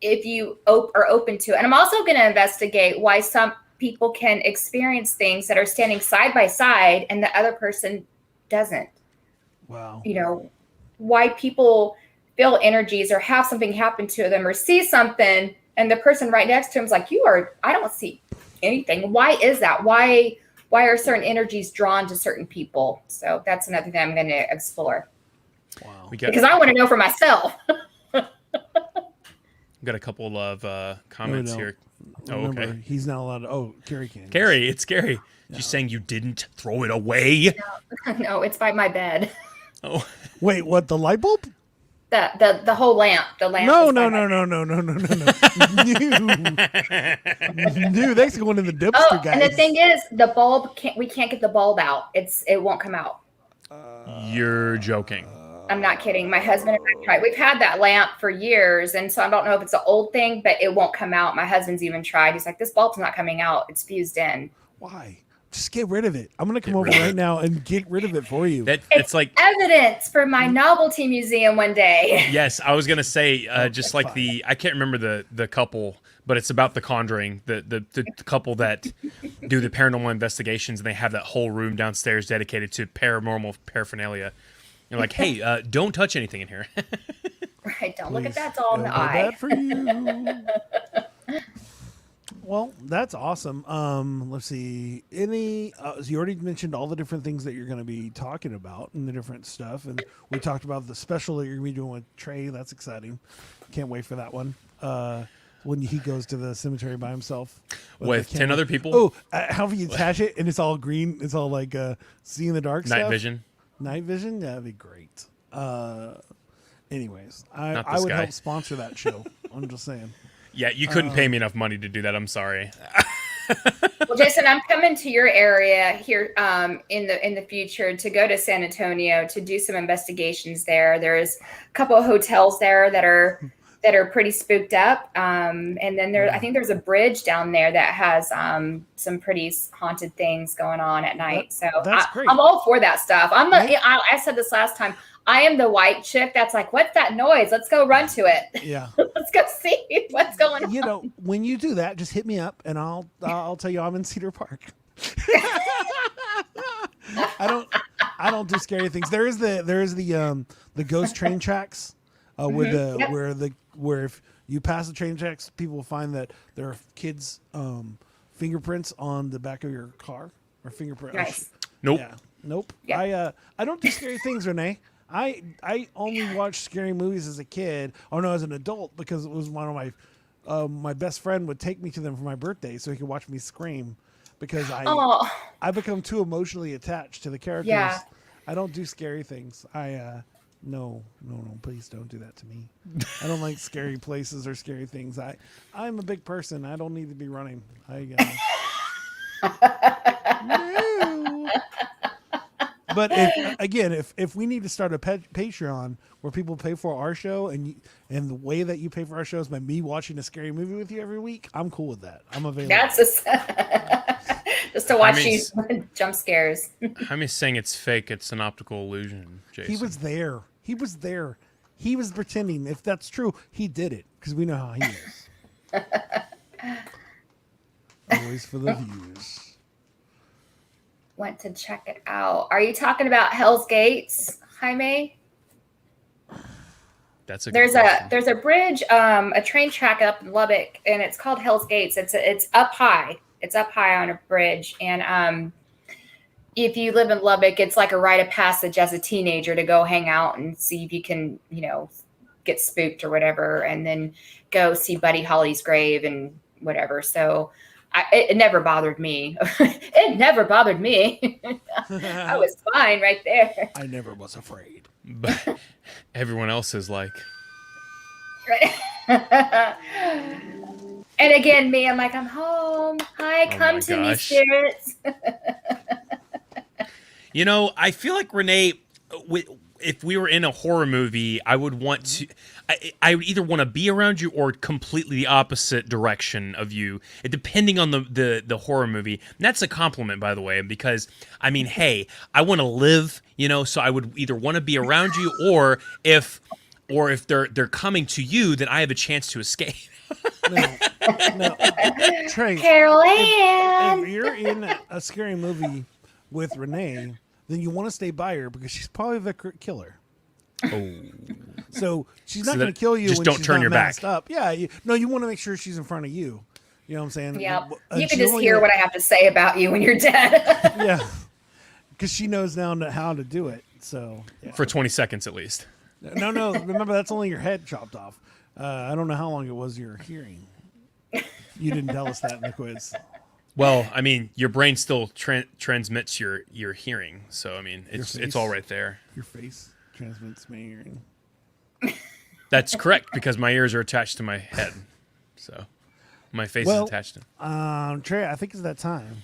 If you are open to it. And I'm also going to investigate why some people can experience things that are standing side by side and the other person doesn't. Wow. Why people feel energies or have something happen to them or see something, and the person right next to him is like, I don't see anything. Why is that? Why are certain energies drawn to certain people? So that's another thing I'm going to explore. Wow. Because I want to know for myself. Got a couple of comments here. Remember, Okay. He's not allowed to. Oh, Carrie can. Carrie, it's Carrie. She's saying you didn't throw it away. No, it's by my bed. Oh. Wait, what? The light bulb? The whole lamp. The lamp. No. Dude, That's going in the dumpster, Oh, guys. and the thing is, the bulb we can't get the bulb out. It won't come out. You're joking. I'm not kidding. My husband and I tried. We've had that lamp for years, and so I don't know if it's an old thing, but it won't come out. My husband's even tried. He's like, this bulb's not coming out. It's fused in. Why? Just get rid of it. I'm gonna come over right now and get rid of it for you. It's like evidence for my novelty museum one day. Yes, I was gonna say just like I can't remember the couple, but it's about The Conjuring, the couple that do the paranormal investigations, and they have that whole room downstairs dedicated to paranormal paraphernalia. You're like, hey, don't touch anything in here. Right, don't look at that doll in the eye. Bad for you. Well, that's awesome. Let's see. So you already mentioned all the different things that you're going to be talking about and the different stuff, and we talked about the special that you're going to be doing with Trey. That's exciting. Can't wait for that one. When he goes to the cemetery by himself with 10 other people. Oh, how you attach it and it's all green? It's all like see in the dark. Night stuff? vision. Night vision. Yeah, that'd be great. Anyways, Not I this would guy. help sponsor that show. I'm just saying. Yeah, you couldn't pay me enough money to do that. I'm sorry. Well, Jason, I'm coming to your area here in the future to go to San Antonio to do some investigations there. There's a couple of hotels there that are pretty spooked up, and then I think there's a bridge down there that has some pretty haunted things going on at night. That's great. I'm all for that stuff. I said this last time. I am the white chick that's like, what's that noise? Let's go run to it. Yeah. Let's go see what's going on. You know, when you do that, just hit me up and I'll tell you I'm in Cedar Park. I don't do scary things. There is the ghost train tracks where if you pass the train tracks, people will find that there are kids' fingerprints on the back of your car or fingerprint. Nice. Nope. Yeah. Nope. Yeah. I don't do scary things, Renee. I only watched scary movies as a kid, or no, as an adult, because it was one of my best friend would take me to them for my birthday so he could watch me scream, because I become too emotionally attached to the characters. Yeah. I don't do scary things. No, please don't do that to me. I don't like scary places or scary things. I'm a big person. I don't need to be running. No. But if we need to start a Patreon where people pay for our show, and the way that you pay for our show is by me watching a scary movie with you every week, I'm cool with that. I'm available. That's just to watch you jump scares. Jaime's saying it's fake. It's an optical illusion, Jason. He was there. He was pretending. If that's true, he did it, because we know how he is. Always for the views. Went to check it out. Are you talking about Hell's Gates, Jaime? That's There's a bridge, a train track up in Lubbock, and it's called Hell's Gates. It's up high. It's up high on a bridge, and if you live in Lubbock, it's like a rite of passage as a teenager to go hang out and see if you can, get spooked or whatever, and then go see Buddy Holly's grave and whatever. So. It never bothered me. It never bothered me. I was fine right there. I never was afraid. But everyone else is like. And again, me, I'm like, I'm home. Hi, come to me, spirits. I feel like Renee, if we were in a horror movie, I would want to. I would either want to be around you or completely the opposite direction of you, depending on the horror movie. And that's a compliment, by the way, because hey, I want to live, so I would either want to be around you, or if they're coming to you, then I have a chance to escape. No. Trey, Carol Ann. if you're in a scary movie with Renee, then you want to stay by her, because she's probably the killer. Oh. So she's not going to kill you. Just when don't she's turn not your back. masked up. Yeah. You want to make sure she's in front of you. You know what I'm saying? Yeah. And You can she just only- hear what I have to say about you when you're dead. Yeah. Because she knows now how to do it. So yeah. For 20 seconds at least. No. Remember, that's only your head chopped off. I don't know how long it was you're hearing. You didn't tell us that in the quiz. Well, your brain still transmits your hearing, so it's all right there. Your face transmits my hearing. That's correct, because my ears are attached to my head, so my face is attached to. Trey, I think it's that time.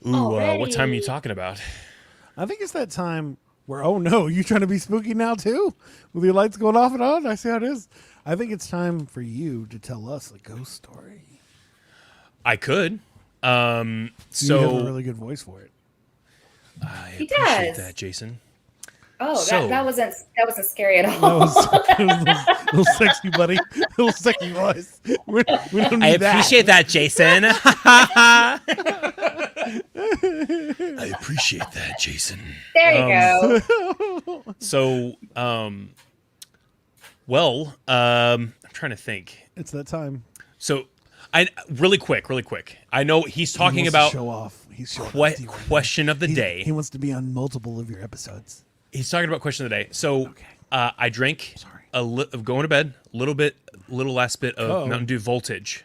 Ooh, what time are you talking about? I think it's that time where, oh no, you trying to be spooky now too? With your lights going off and on? I see how it is. I think it's time for you to tell us a ghost story. I could. You have a really good voice for it. I He appreciate does. that, Jason. Oh, So- that wasn't scary at all. That was little sexy, buddy. Little sexy voice. We don't need I that. appreciate that, Jason. I appreciate that, Jason. There you go. So, I'm trying to think. It's that time. So, really quick. I know he's talking He wants to about show off. He's showing off to you right now. question of the day. He wants to be on multiple of your episodes. He's talking about question of the day. So, Okay. I drank of going to bed, little last bit of Mountain Dew Voltage,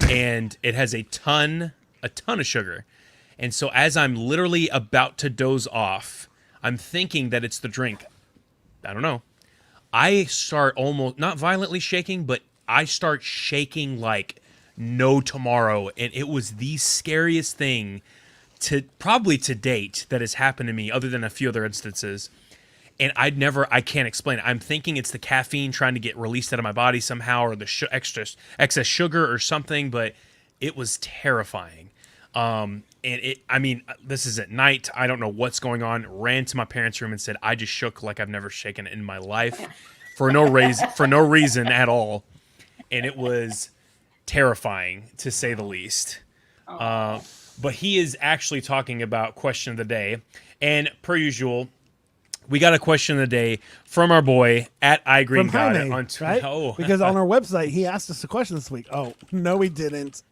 and it has a ton of sugar. And so as I'm literally about to doze off, I'm thinking that it's the drink. I don't know. I start almost not violently shaking, but I start shaking like no tomorrow, and it was the scariest thing probably to date that has happened to me, other than a few other instances. And I can't explain it. I'm thinking it's the caffeine trying to get released out of my body somehow, or the excess sugar or something, but it was terrifying. This is at night. I don't know what's going on. Ran to my parents' room and said, I just shook like I've never shaken in my life for no reason at all. And it was terrifying, to say the least. But he is actually talking about question of the day. And per usual, we got a question of the day from our boy at iGreenGod on Twitter. Right? Oh. Because on our website, he asked us a question this week. Oh, no, he didn't.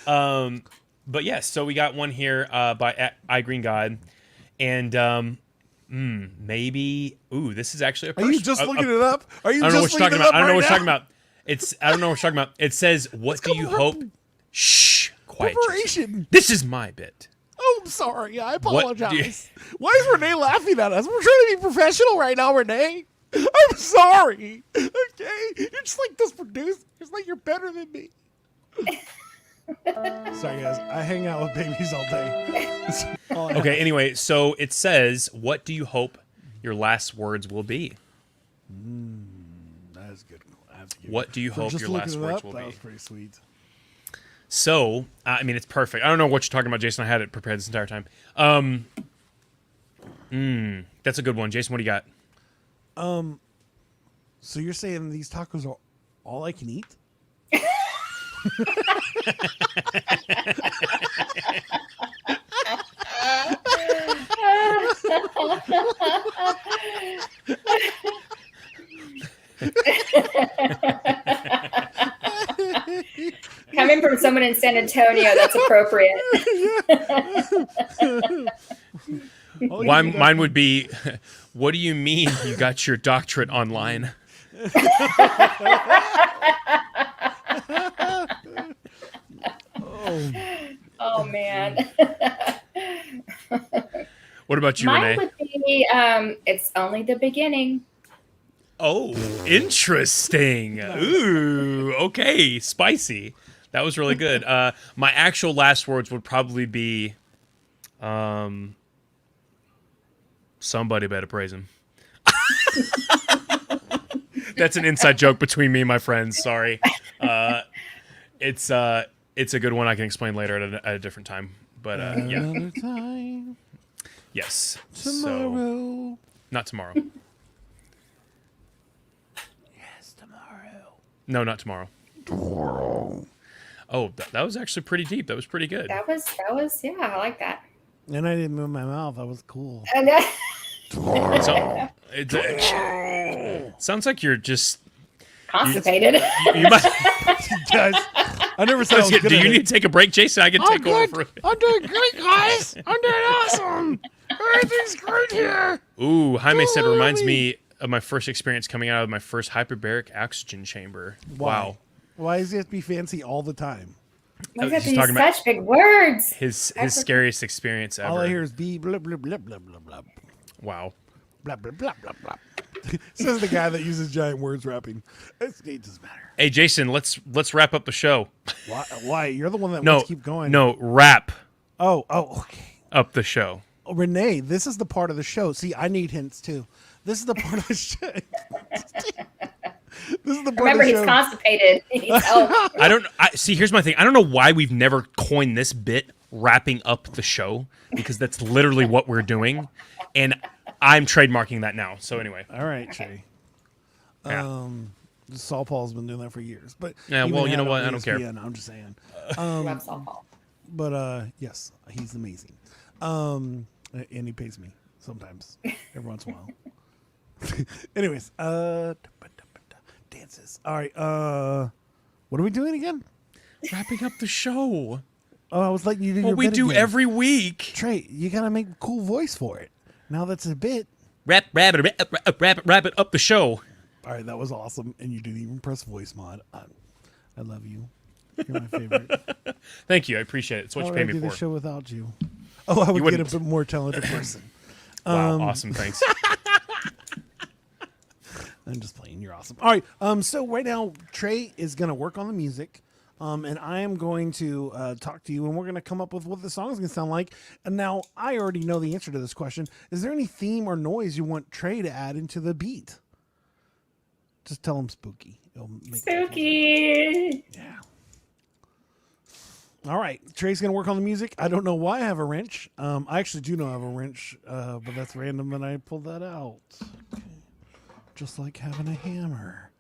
But yes, so we got one here by iGreenGod, and maybe this is actually a person. Are you just looking it up? Are you I don't know what just you're talking looking it about. up I don't know what right you're talking now? about. I don't know what you're talking about. It says, "What do you hope?" Shh, quiet. Jason. Preparation. This is my bit. Oh, I'm sorry. I What do you- apologize. Why is Renee laughing at us? We're trying to be professional right now, Renee. I'm sorry. Okay? You're just like this producer. It's like you're better than me. Sorry, guys. I hang out with babies all day. That's all I have. Okay. Anyway, so it says, "What do you hope your last words will be?" That is good. That's good. What do you For hope just your looking last it words up, will that be? was pretty sweet. So, it's perfect. I don't know what you're talking about, Jason. I had it prepared this entire time. That's a good one. Jason, what do you got? So you're saying these tacos are all I can eat? Coming from someone in San Antonio, that's appropriate. Mine would be, what do you mean you got your doctorate online? Oh man. What about you, Mine Renee? would be it's only the beginning. Oh, interesting. Ooh, okay, spicy. That was really good. My actual last words would probably be, somebody better praise him. That's an inside joke between me and my friends. Sorry. It's a good one. I can explain later at a different time. But yeah, Another time, yes. tomorrow. So, not tomorrow. Yes, tomorrow. No, not tomorrow. Oh, that was actually pretty deep. That was pretty good. That was yeah, I like that. And I didn't move my mouth. That was cool. And So, sounds like you're just constipated. you might. Guys, I never said I was good Do at you it. need to take a break, Jason? I can take over for it. I'm doing great, guys. I'm doing awesome. Everything's great here. Ooh, Jaime said Don't reminds worry. me of my first experience coming out of my first hyperbaric oxygen chamber. Wow. Why does he have to be fancy all the time? Why does that He's be talking about such big words? His scariest experience ever. All I hear is be blah blah blah blah blah blah Wow. blah blah blah blah blah. Says the guy that uses giant words rapping. It doesn't matter. Hey, Jason, let's wrap up the show. Why? Why? You're the one that No, wants to keep going. No, wrap Oh, okay. up the show. Oh, Renee, this is the part of the show. See, I need hints too. This is the part of the show. This is the part Remember, of the he's show. constipated. See, here's my thing. I don't know why we've never coined this bit wrapping up the show, because that's literally what we're doing, and I'm trademarking that now. So anyway, All right, Trey. Yeah. Saul Paul's been doing that for years, but Yeah, he well, even you had know it what? on I don't care. ESPN, I'm just saying. Love softball. But yes, he's amazing. And he pays me sometimes, every once in a while. Anyways, dances. All right. What are we doing again? wrapping up the show. Oh, I was letting you do What your we bit do again. every week. Trey, you gotta make a cool voice for it. Now that's a bit. Wrap it up the show. All right, that was awesome, and you didn't even press voice mod. I love you. You're my favorite. Thank you. I appreciate it. It's what How you would pay I me do the for. show without you? Oh, I would get a wouldn't. bit more talented person. Wow, awesome. Thanks. I'm just playing. You're awesome. All right. So right now, Trey is going to work on the music. And I am going to talk to you, and we're going to come up with what the song is going to sound like. And now I already know the answer to this question. Is there any theme or noise you want Trey to add into the beat? Just tell him spooky. It'll make Spooky. Yeah. All right. Trey's going to work on the music. I don't know why I have a wrench. I actually do know I have a wrench, but that's random, and I pulled that out. Okay. Just like having a hammer.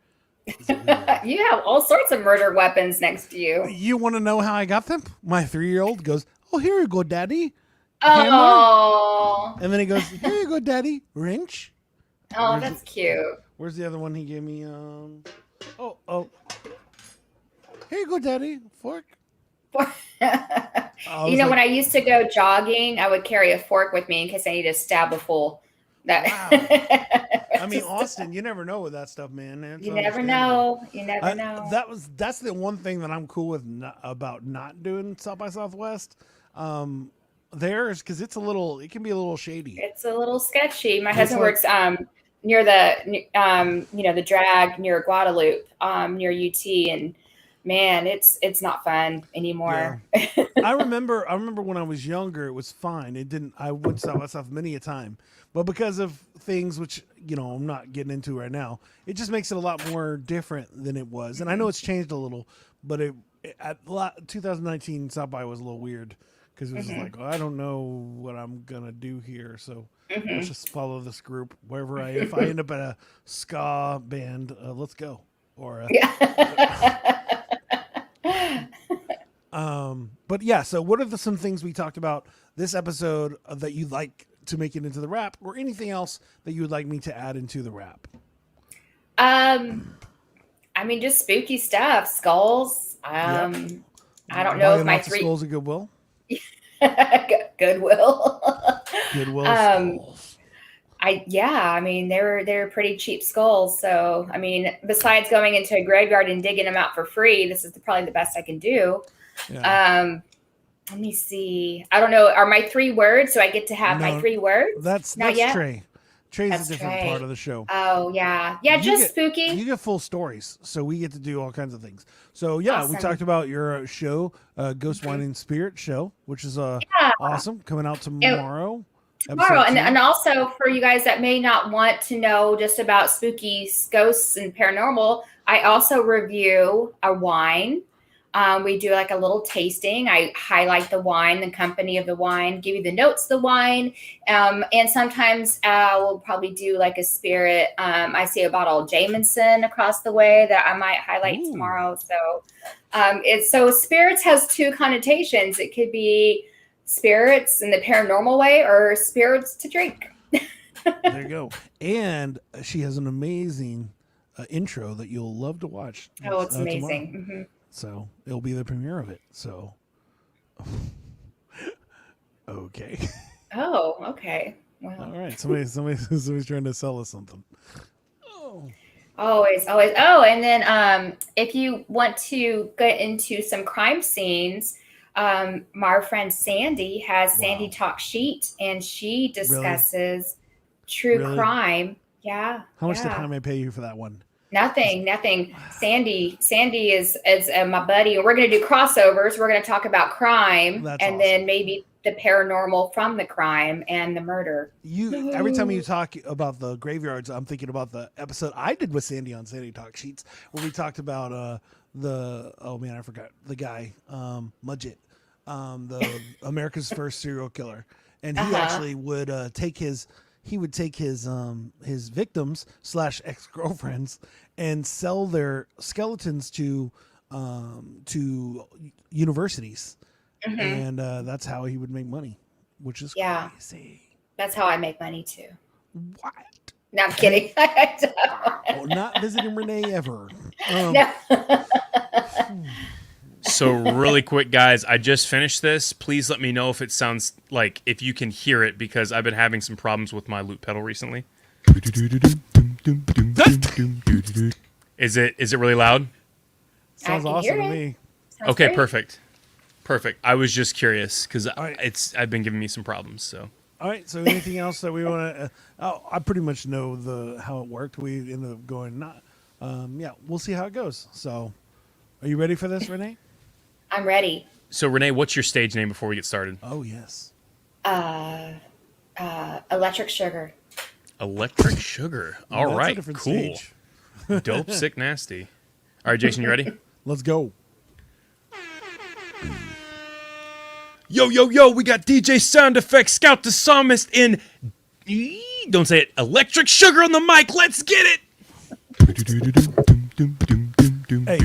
You have all sorts of murder weapons next to you. You want to know how I got them? My 3-year-old goes, "Oh, here you go, Daddy." Oh. Hammer. And then he goes, "Here you go, Daddy." Wrench. Oh, that's cute. Where's the other one he gave me? Oh. Here you go, Daddy. Fork. You know, when I used to go jogging, I would carry a fork with me in case I need to stab a fool. Wow. I mean, Austin, you never know with that stuff, man. It's you never know. You never know. That's the one thing that I'm cool with about not doing South by Southwest. There's because it can be a little shady. It's a little sketchy. My husband works near the drag near Guadalupe, near UT, and man, it's not fun anymore. Yeah. I remember when I was younger, it was fine. I went South by South many a time, but because of things which I'm not getting into right now, it just makes it a lot more different than it was. And I know it's changed a little, but 2019 South by was a little weird because it was just like, I don't know what I'm gonna do here, so let's just follow this group wherever if I end up at a ska band, let's go. Or but yeah, so what are some things we talked about this episode that you'd like to make it into the rap, or anything else that you would like me to add into the rap? I mean, just spooky stuff, skulls. I don't know if my skulls of Goodwill. Goodwill. Goodwill skulls. I mean, they're pretty cheap skulls. So, I mean, besides going into a graveyard and digging them out for free, this is probably the best I can do. Yeah. Let me see. I don't know. Are my 3 words? So I get to have my 3 words? That's yet? Trey. Trey's a different part of the show. Oh, yeah. Yeah, spooky. You get full stories, so we get to do all kinds of things. So, yeah, awesome. We talked about your show, Ghost Wine and Spirit Show, which is awesome, coming out tomorrow. And also for you guys that may not want to know just about spooky ghosts and paranormal, I also review a wine. We do like a little tasting. I highlight the wine, the company of the wine, give you the notes of the wine. And sometimes we'll probably do like a spirit. I see a bottle of Jameson across the way that I might highlight tomorrow. So spirits has 2 connotations. It could be spirits in the paranormal way or spirits to drink. There you go. And she has an amazing intro that you'll love to watch. Oh, it's amazing. So it'll be the premiere of it. So, okay. Oh, okay. Well. All right. Somebody's trying to sell us something. Oh. Always. Oh, and then if you want to get into some crime scenes, my friend Sandy has Sandy Talk Sheet, and she discusses true crime. Yeah. How much time I pay you for that one? Nothing. Sandy is my buddy, and we're going to do crossovers. We're going to talk about crime. That's awesome. Then maybe the paranormal from the crime and the murder. Every time you talk about the graveyards, I'm thinking about the episode I did with Sandy on Sandy Talk Sheets, where we talked about I forgot the guy, Mudgett, the America's first serial killer, and he actually would take his victims / ex-girlfriends and sell their skeletons to universities. And that's how he would make money, which is crazy. That's how I make money too. What? No, I'm kidding. Wow, not visiting Renee ever. No. So really quick, guys, I just finished this. Please let me know if it sounds like, if you can hear it, because I've been having some problems with my loop pedal recently. Is it really loud? Sounds awesome to me. Sounds okay, great. perfect. I was just curious because I've been giving me some problems. So All right. So anything else that we want to? I pretty much know how it worked. We ended up going not. Yeah, we'll see how it goes. So, are you ready for this, Renee? I'm ready. So Renee, what's your stage name before we get started? Oh yes. Electric Sugar. Electric Sugar. All That's a right, different cool. stage. Dope, sick, nasty. All right, Jason, you ready? Let's go. Yo, yo, yo, we got DJ Sound Effects, Scout the Psalmist in... Don't say it. Electric Sugar on the mic. Let's get it. Hey.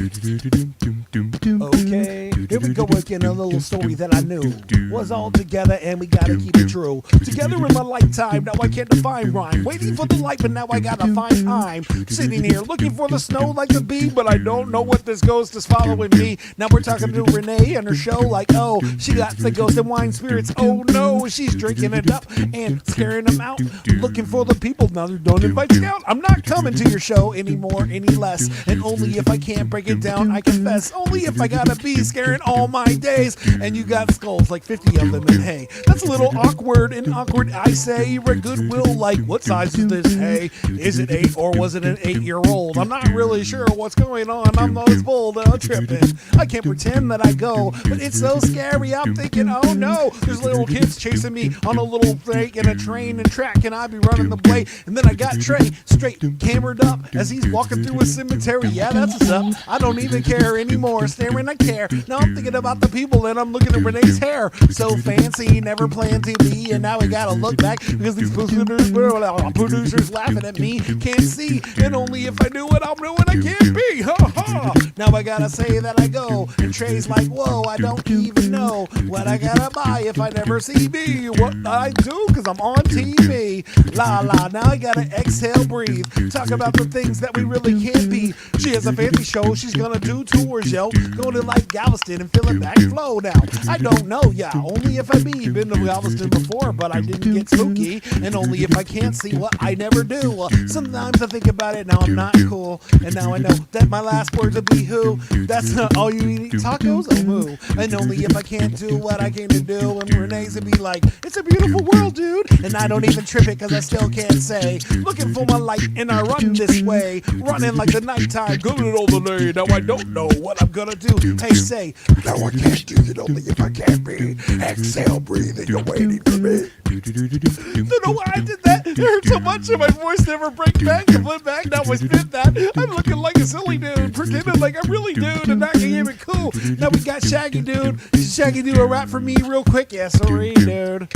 Okay, here we go again. A little story that I knew was all together, and we gotta keep it true. Together in my lifetime, now I can't define rhyme. Waiting for the light, but now I gotta find I'm sitting here looking for the snow like a bee, but I don't know what this ghost is following me. Now we're talking to Renee and her show, like, oh, she got the ghost and wine spirits. Oh no, she's drinking it up and scaring them out. Looking for the people. Now don't invite Scout. I'm not coming to your show anymore, any less, and only if I can't break it down, I confess. Only if I gotta be scaring all my days. And you got skulls, like 50 of them, and hey, that's a little awkward. And awkward, I say, you're a goodwill, like, what size is this hay? Is it 8 or was it an 8-year-old? I'm not really sure what's going on. I'm always bold and I'm tripping. I can't pretend that I go, but it's so scary. I'm thinking, oh no, there's little kids chasing me on a little break in a train and track, and I be running the play. And then I got Trey straight cambered up as he's walking through a cemetery. Yeah, that's what's up. I don't even care anymore. Staring, I care. Now I'm thinking about the people, and I'm looking at Renee's hair. So fancy, never playing TV, and now we gotta look back because these producers laughing at me. Can't see, and only if I knew what I'm doing, I can't be. Ha ha. Now I gotta say that I go, and Trey's like, whoa, I don't even know what I gotta buy if I never see me. What I do, cause I'm on TV. La la, now I gotta exhale, breathe. Talk about the things that we really can't be. She has a fancy show, she's gonna do tours, yo. Going to like Galveston and feeling back flow now. I don't know, yeah, only if I be. Been to Galveston before, but I didn't get spooky. And only if I can't see what I never do. Sometimes I think about it, now I'm not cool. And now I know that my last words would be who. That's not all you eat tacos, oh moo. And only if I can't do what I came to do. And Renee's would be like, it's a beautiful world, dude. And I don't even trip it, cause I still can't say. Looking for my light, and I run this way. Running like the nighttime, good all the day. Now I don't know what I'm gonna do. Hey, say, no, I can't do it only if I can't be. Exhale, breathe, and you're waiting for me. Don't know why I did that. It hurt so much and my voice never break back to flip back. Now I spit that. I'm looking like a silly dude, pretending like I'm really dude and not even cool. Now we got Shaggy Dude. Shaggy, do a rap for me real quick. Yeah, sorry, dude.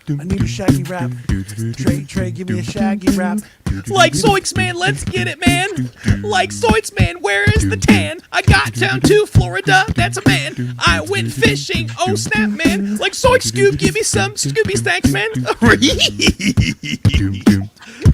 I need a Shaggy rap. Trey, give me a Shaggy rap. Like Zoinks, man, let's get it, man. Like Zoinks, man, where is the tan? I got down to Florida, that's a man. I went fishing, oh snap, man. Like Zoinks, Scoob, give me some Scooby snacks, man.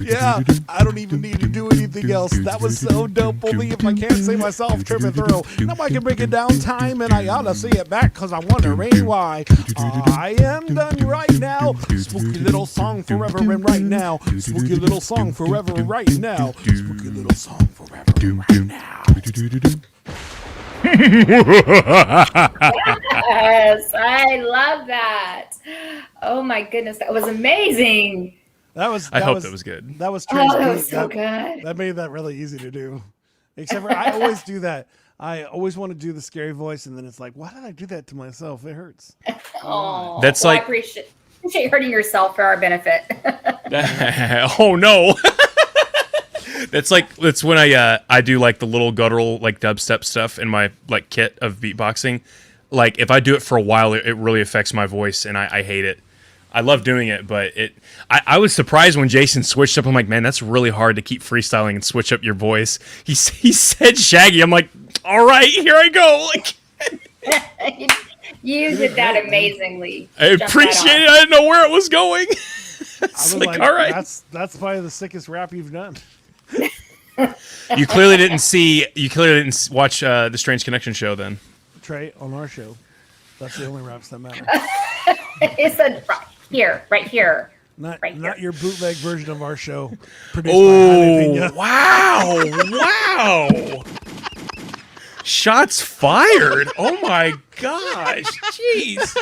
Yeah, I don't even need to do anything else. That was so dope, only if I can't say myself tripping through. Now I can break it down time, and I oughta say it back, cause I'm wondering why. I am done right now. Spooky little song forever and right now. Spooky little song forever right now. Spooky little song forever right now. Yes, I love that. Oh my goodness, that was amazing. I hope that was good. That was Oh, that was so good. That made that really easy to do. Except for I always do that. I always want to do the scary voice, and then it's like, why did I do that to myself? It hurts. Oh, That's well, like- I appreciate hurting yourself for our benefit. Oh no. That's when I do like the little guttural like dubstep stuff in my like kit of beatboxing. Like if I do it for a while, it really affects my voice, and I hate it. I love doing it, but I was surprised when Jason switched up. I'm like, man, that's really hard to keep freestyling and switch up your voice. He said Shaggy. I'm like, all right, here I go. Like, You did that amazingly. I appreciate it. I didn't know where it was going. I was like, all right. That's probably the sickest rap you've done. You clearly didn't watch the Strange Connection show then. Trey, on our show, that's the only raps that matter. He said right here. Not Right here. your bootleg version of our show. Produced by Oh, wow. Shots fired. Oh, my gosh. Jeez.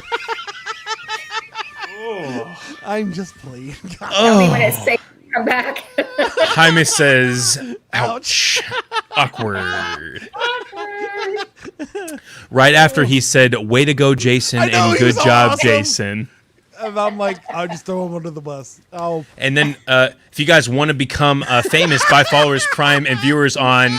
I'm just playing. Tell me when it's safe to come back. Jaime says, ouch. Awkward. Right after he said, way to go, Jason, I know, and he good was job, awesome. Jason. And I'm like, I'll just throw him under the bus. Oh, And then if you guys want to become famous by followers, Prime, and viewers on...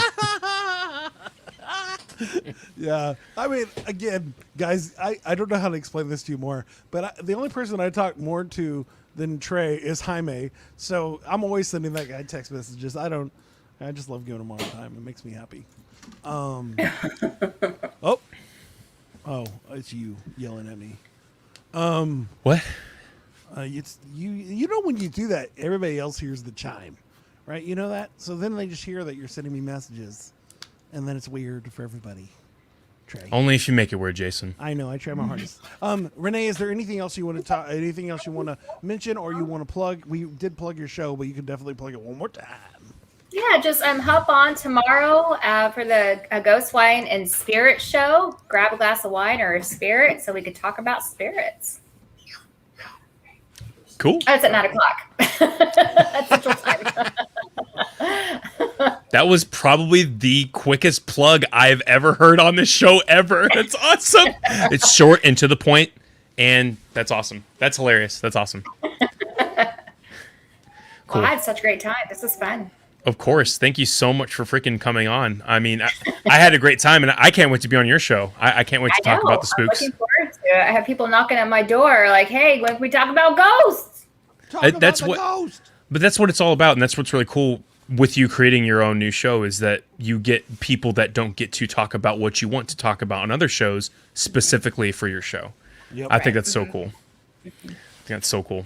yeah. I mean, again, guys, I don't know how to explain this to you more, but the only person I talk more to than Trey is Jaime. So I'm always sending that guy text messages. I just love giving him all the time. It makes me happy. Oh, it's you yelling at me. What? It's you know when you do that, everybody else hears the chime, right? You know that? So then they just hear that you're sending me messages, and then it's weird for everybody. Trey. Only if you make it weird, Jason. I know, I try my hardest. Renee, is there anything else you want to talk? Anything else you want to mention or you want to plug? We did plug your show, but you can definitely plug it one more time. Yeah, just hop on tomorrow for the Ghost Wine and Spirit show. Grab a glass of wine or a spirit so we could talk about spirits. Cool. That's at 9:00. That's Central Time. That was probably the quickest plug I've ever heard on this show ever. That's awesome. It's short and to the point, and that's awesome. That's hilarious. That's awesome. Cool. Well, I had such a great time. This was fun. Of course. Thank you so much for freaking coming on. I mean, I had a great time, and I can't wait to be on your show. I can't wait to talk about the spooks. I'm looking forward to it. I have people knocking at my door like, hey, when can we talk about ghosts? That's what it's all about, and that's what's really cool with you creating your own new show is that you get people that don't get to talk about what you want to talk about on other shows specifically for your show. Yep. I think that's so cool. I think that's so cool.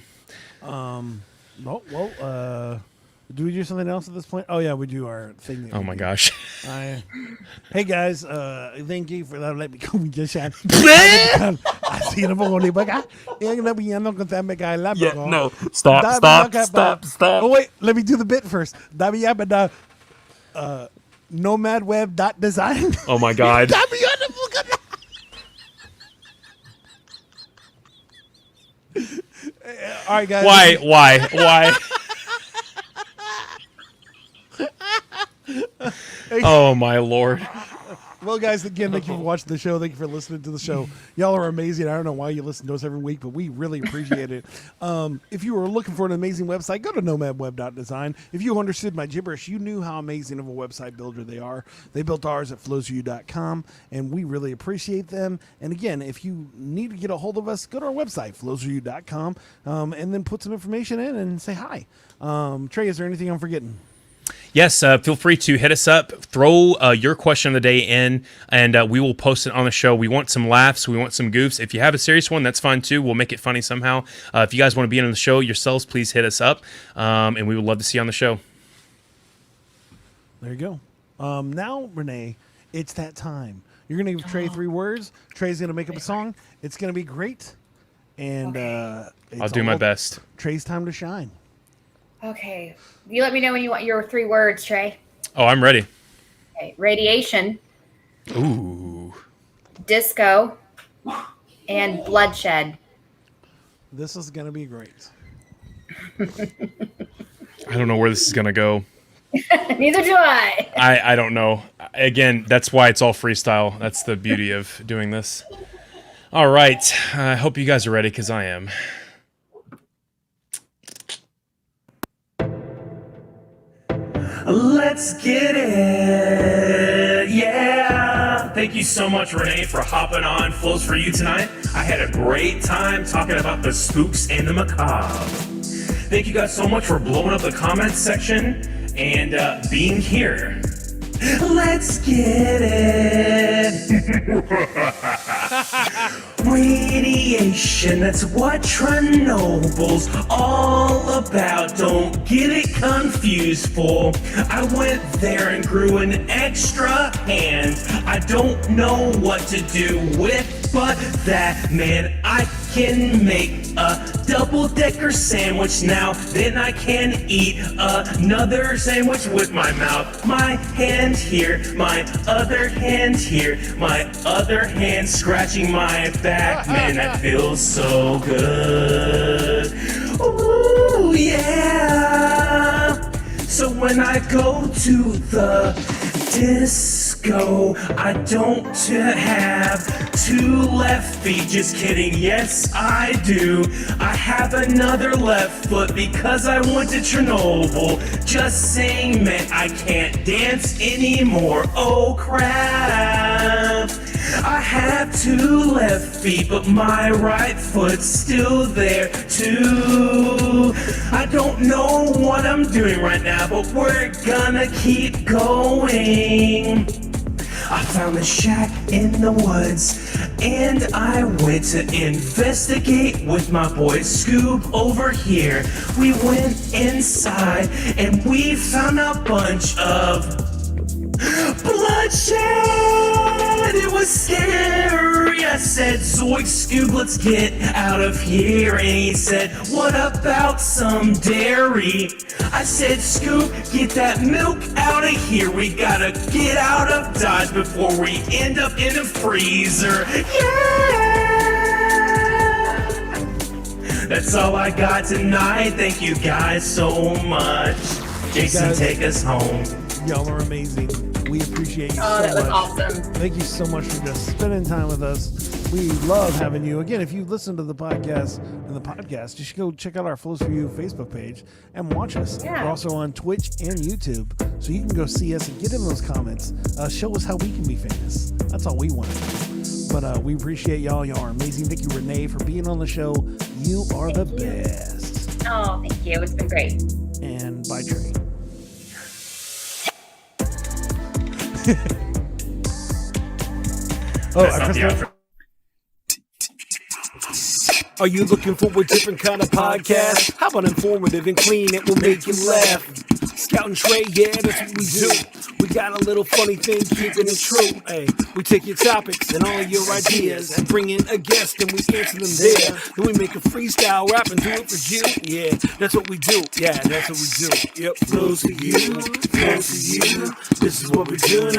Do we do something else at this point? Oh yeah, we do our thing. Oh my gosh. Hey guys, thank you for letting me come just shine. Así no pongo ni para acá. Yeah, no. Stop. Oh wait, let me do the bit first. Nomadweb.design. Oh my god. All right, guys. Why? Oh my lord. Well, guys, again, thank you for watching the show. Thank you for listening to the show. Y'all are amazing. I don't know why you listen to us every week, but we really appreciate it. If you were looking for an amazing website, go to nomadweb.design. If you understood my gibberish, you knew how amazing of a website builder they are. They built ours at FLOWS4U.com, and we really appreciate them. And again, if you need to get a hold of us, go to our website, FLOWS4U.com, and then put some information in and say hi. Trey, is there anything I'm forgetting? Yes, feel free to hit us up, throw your question of the day in, and we will post it on the show. We want some laughs. We want some goofs. If you have a serious one, that's fine too. We'll make it funny somehow. If you guys want to be on the show yourselves, please hit us up, and we would love to see you on the show. There you go. Now, Renee, it's that time. You're going to give Trey 3 words. Trey's going to make up a song. It's going to be great. And I'll do my best. Trey's time to shine. Okay. You let me know when you want your 3 words, Trey. Oh, I'm ready. Okay. Radiation. Ooh. Disco. And bloodshed. This is going to be great. I don't know where this is going to go. Neither do I. I don't know. Again, that's why it's all freestyle. That's the beauty of doing this. All right. I hope you guys are ready because I am. Let's get it. Yeah. Thank you so much, Renee, for hopping on FLOWS4U tonight. I had a great time talking about the spooks and the macabre. Thank you guys so much for blowing up the comments section and being here. Let's get it. Radiation, that's what Chernobyl's all about. Don't get it confused, fool. I went there and grew an extra hand. I don't know what to do with, but that man, I can make a double-decker sandwich now. Then I can eat another sandwich with my mouth. My hand here, my other hand here, my other hand scratching my back. Man, that feels so good. Ooh, yeah. So when I go to the disco, I don't have two left feet. Just kidding, yes I do. I have another left foot because I went to Chernobyl. Just saying, man, I can't dance anymore. Oh crap. I have two left feet, but my right foot's still there too. I don't know what I'm doing right now, but we're gonna keep going. I found a shack in the woods, and I went to investigate with my boy Scoob over here. We went inside, and we found a bunch of bloodshed. It was scary. I said, Zoink, Scoob, let's get out of here. And he said, what about some dairy? I said, Scoob, get that milk out of here. We gotta get out of Dodge before we end up in a freezer. Yeah! That's all I got tonight. Thank you guys so much. Jason, take us home. Y'all are amazing. We appreciate you Oh, so that was much. awesome. Thank you so much for just spending time with us. We love having you. Again, if you listen to the podcast, you should go check out our FLOWS4U Facebook page and watch us. Yeah. We're also on Twitch and YouTube, so you can go see us and get in those comments. Show us how we can be famous. That's all we want to do. But we appreciate y'all. Y'all are amazing. Thank you, Renee, for being on the show. You are the best. Oh, thank you. It's been great. And bye, Trey. Oh, I pressed that. Are you looking for a different kind of podcast? How about informative and clean? It will make you laugh. Scout and Trey, yeah, that's what we do. We got a little funny thing, keeping it true. Hey, we take your topics and all of your ideas and bring in a guest and we answer them there. Then we make a freestyle rap and do it for you. Yeah, that's what we do. Yeah, that's what we do. Yep, close to you, close to you. This is what we're doing.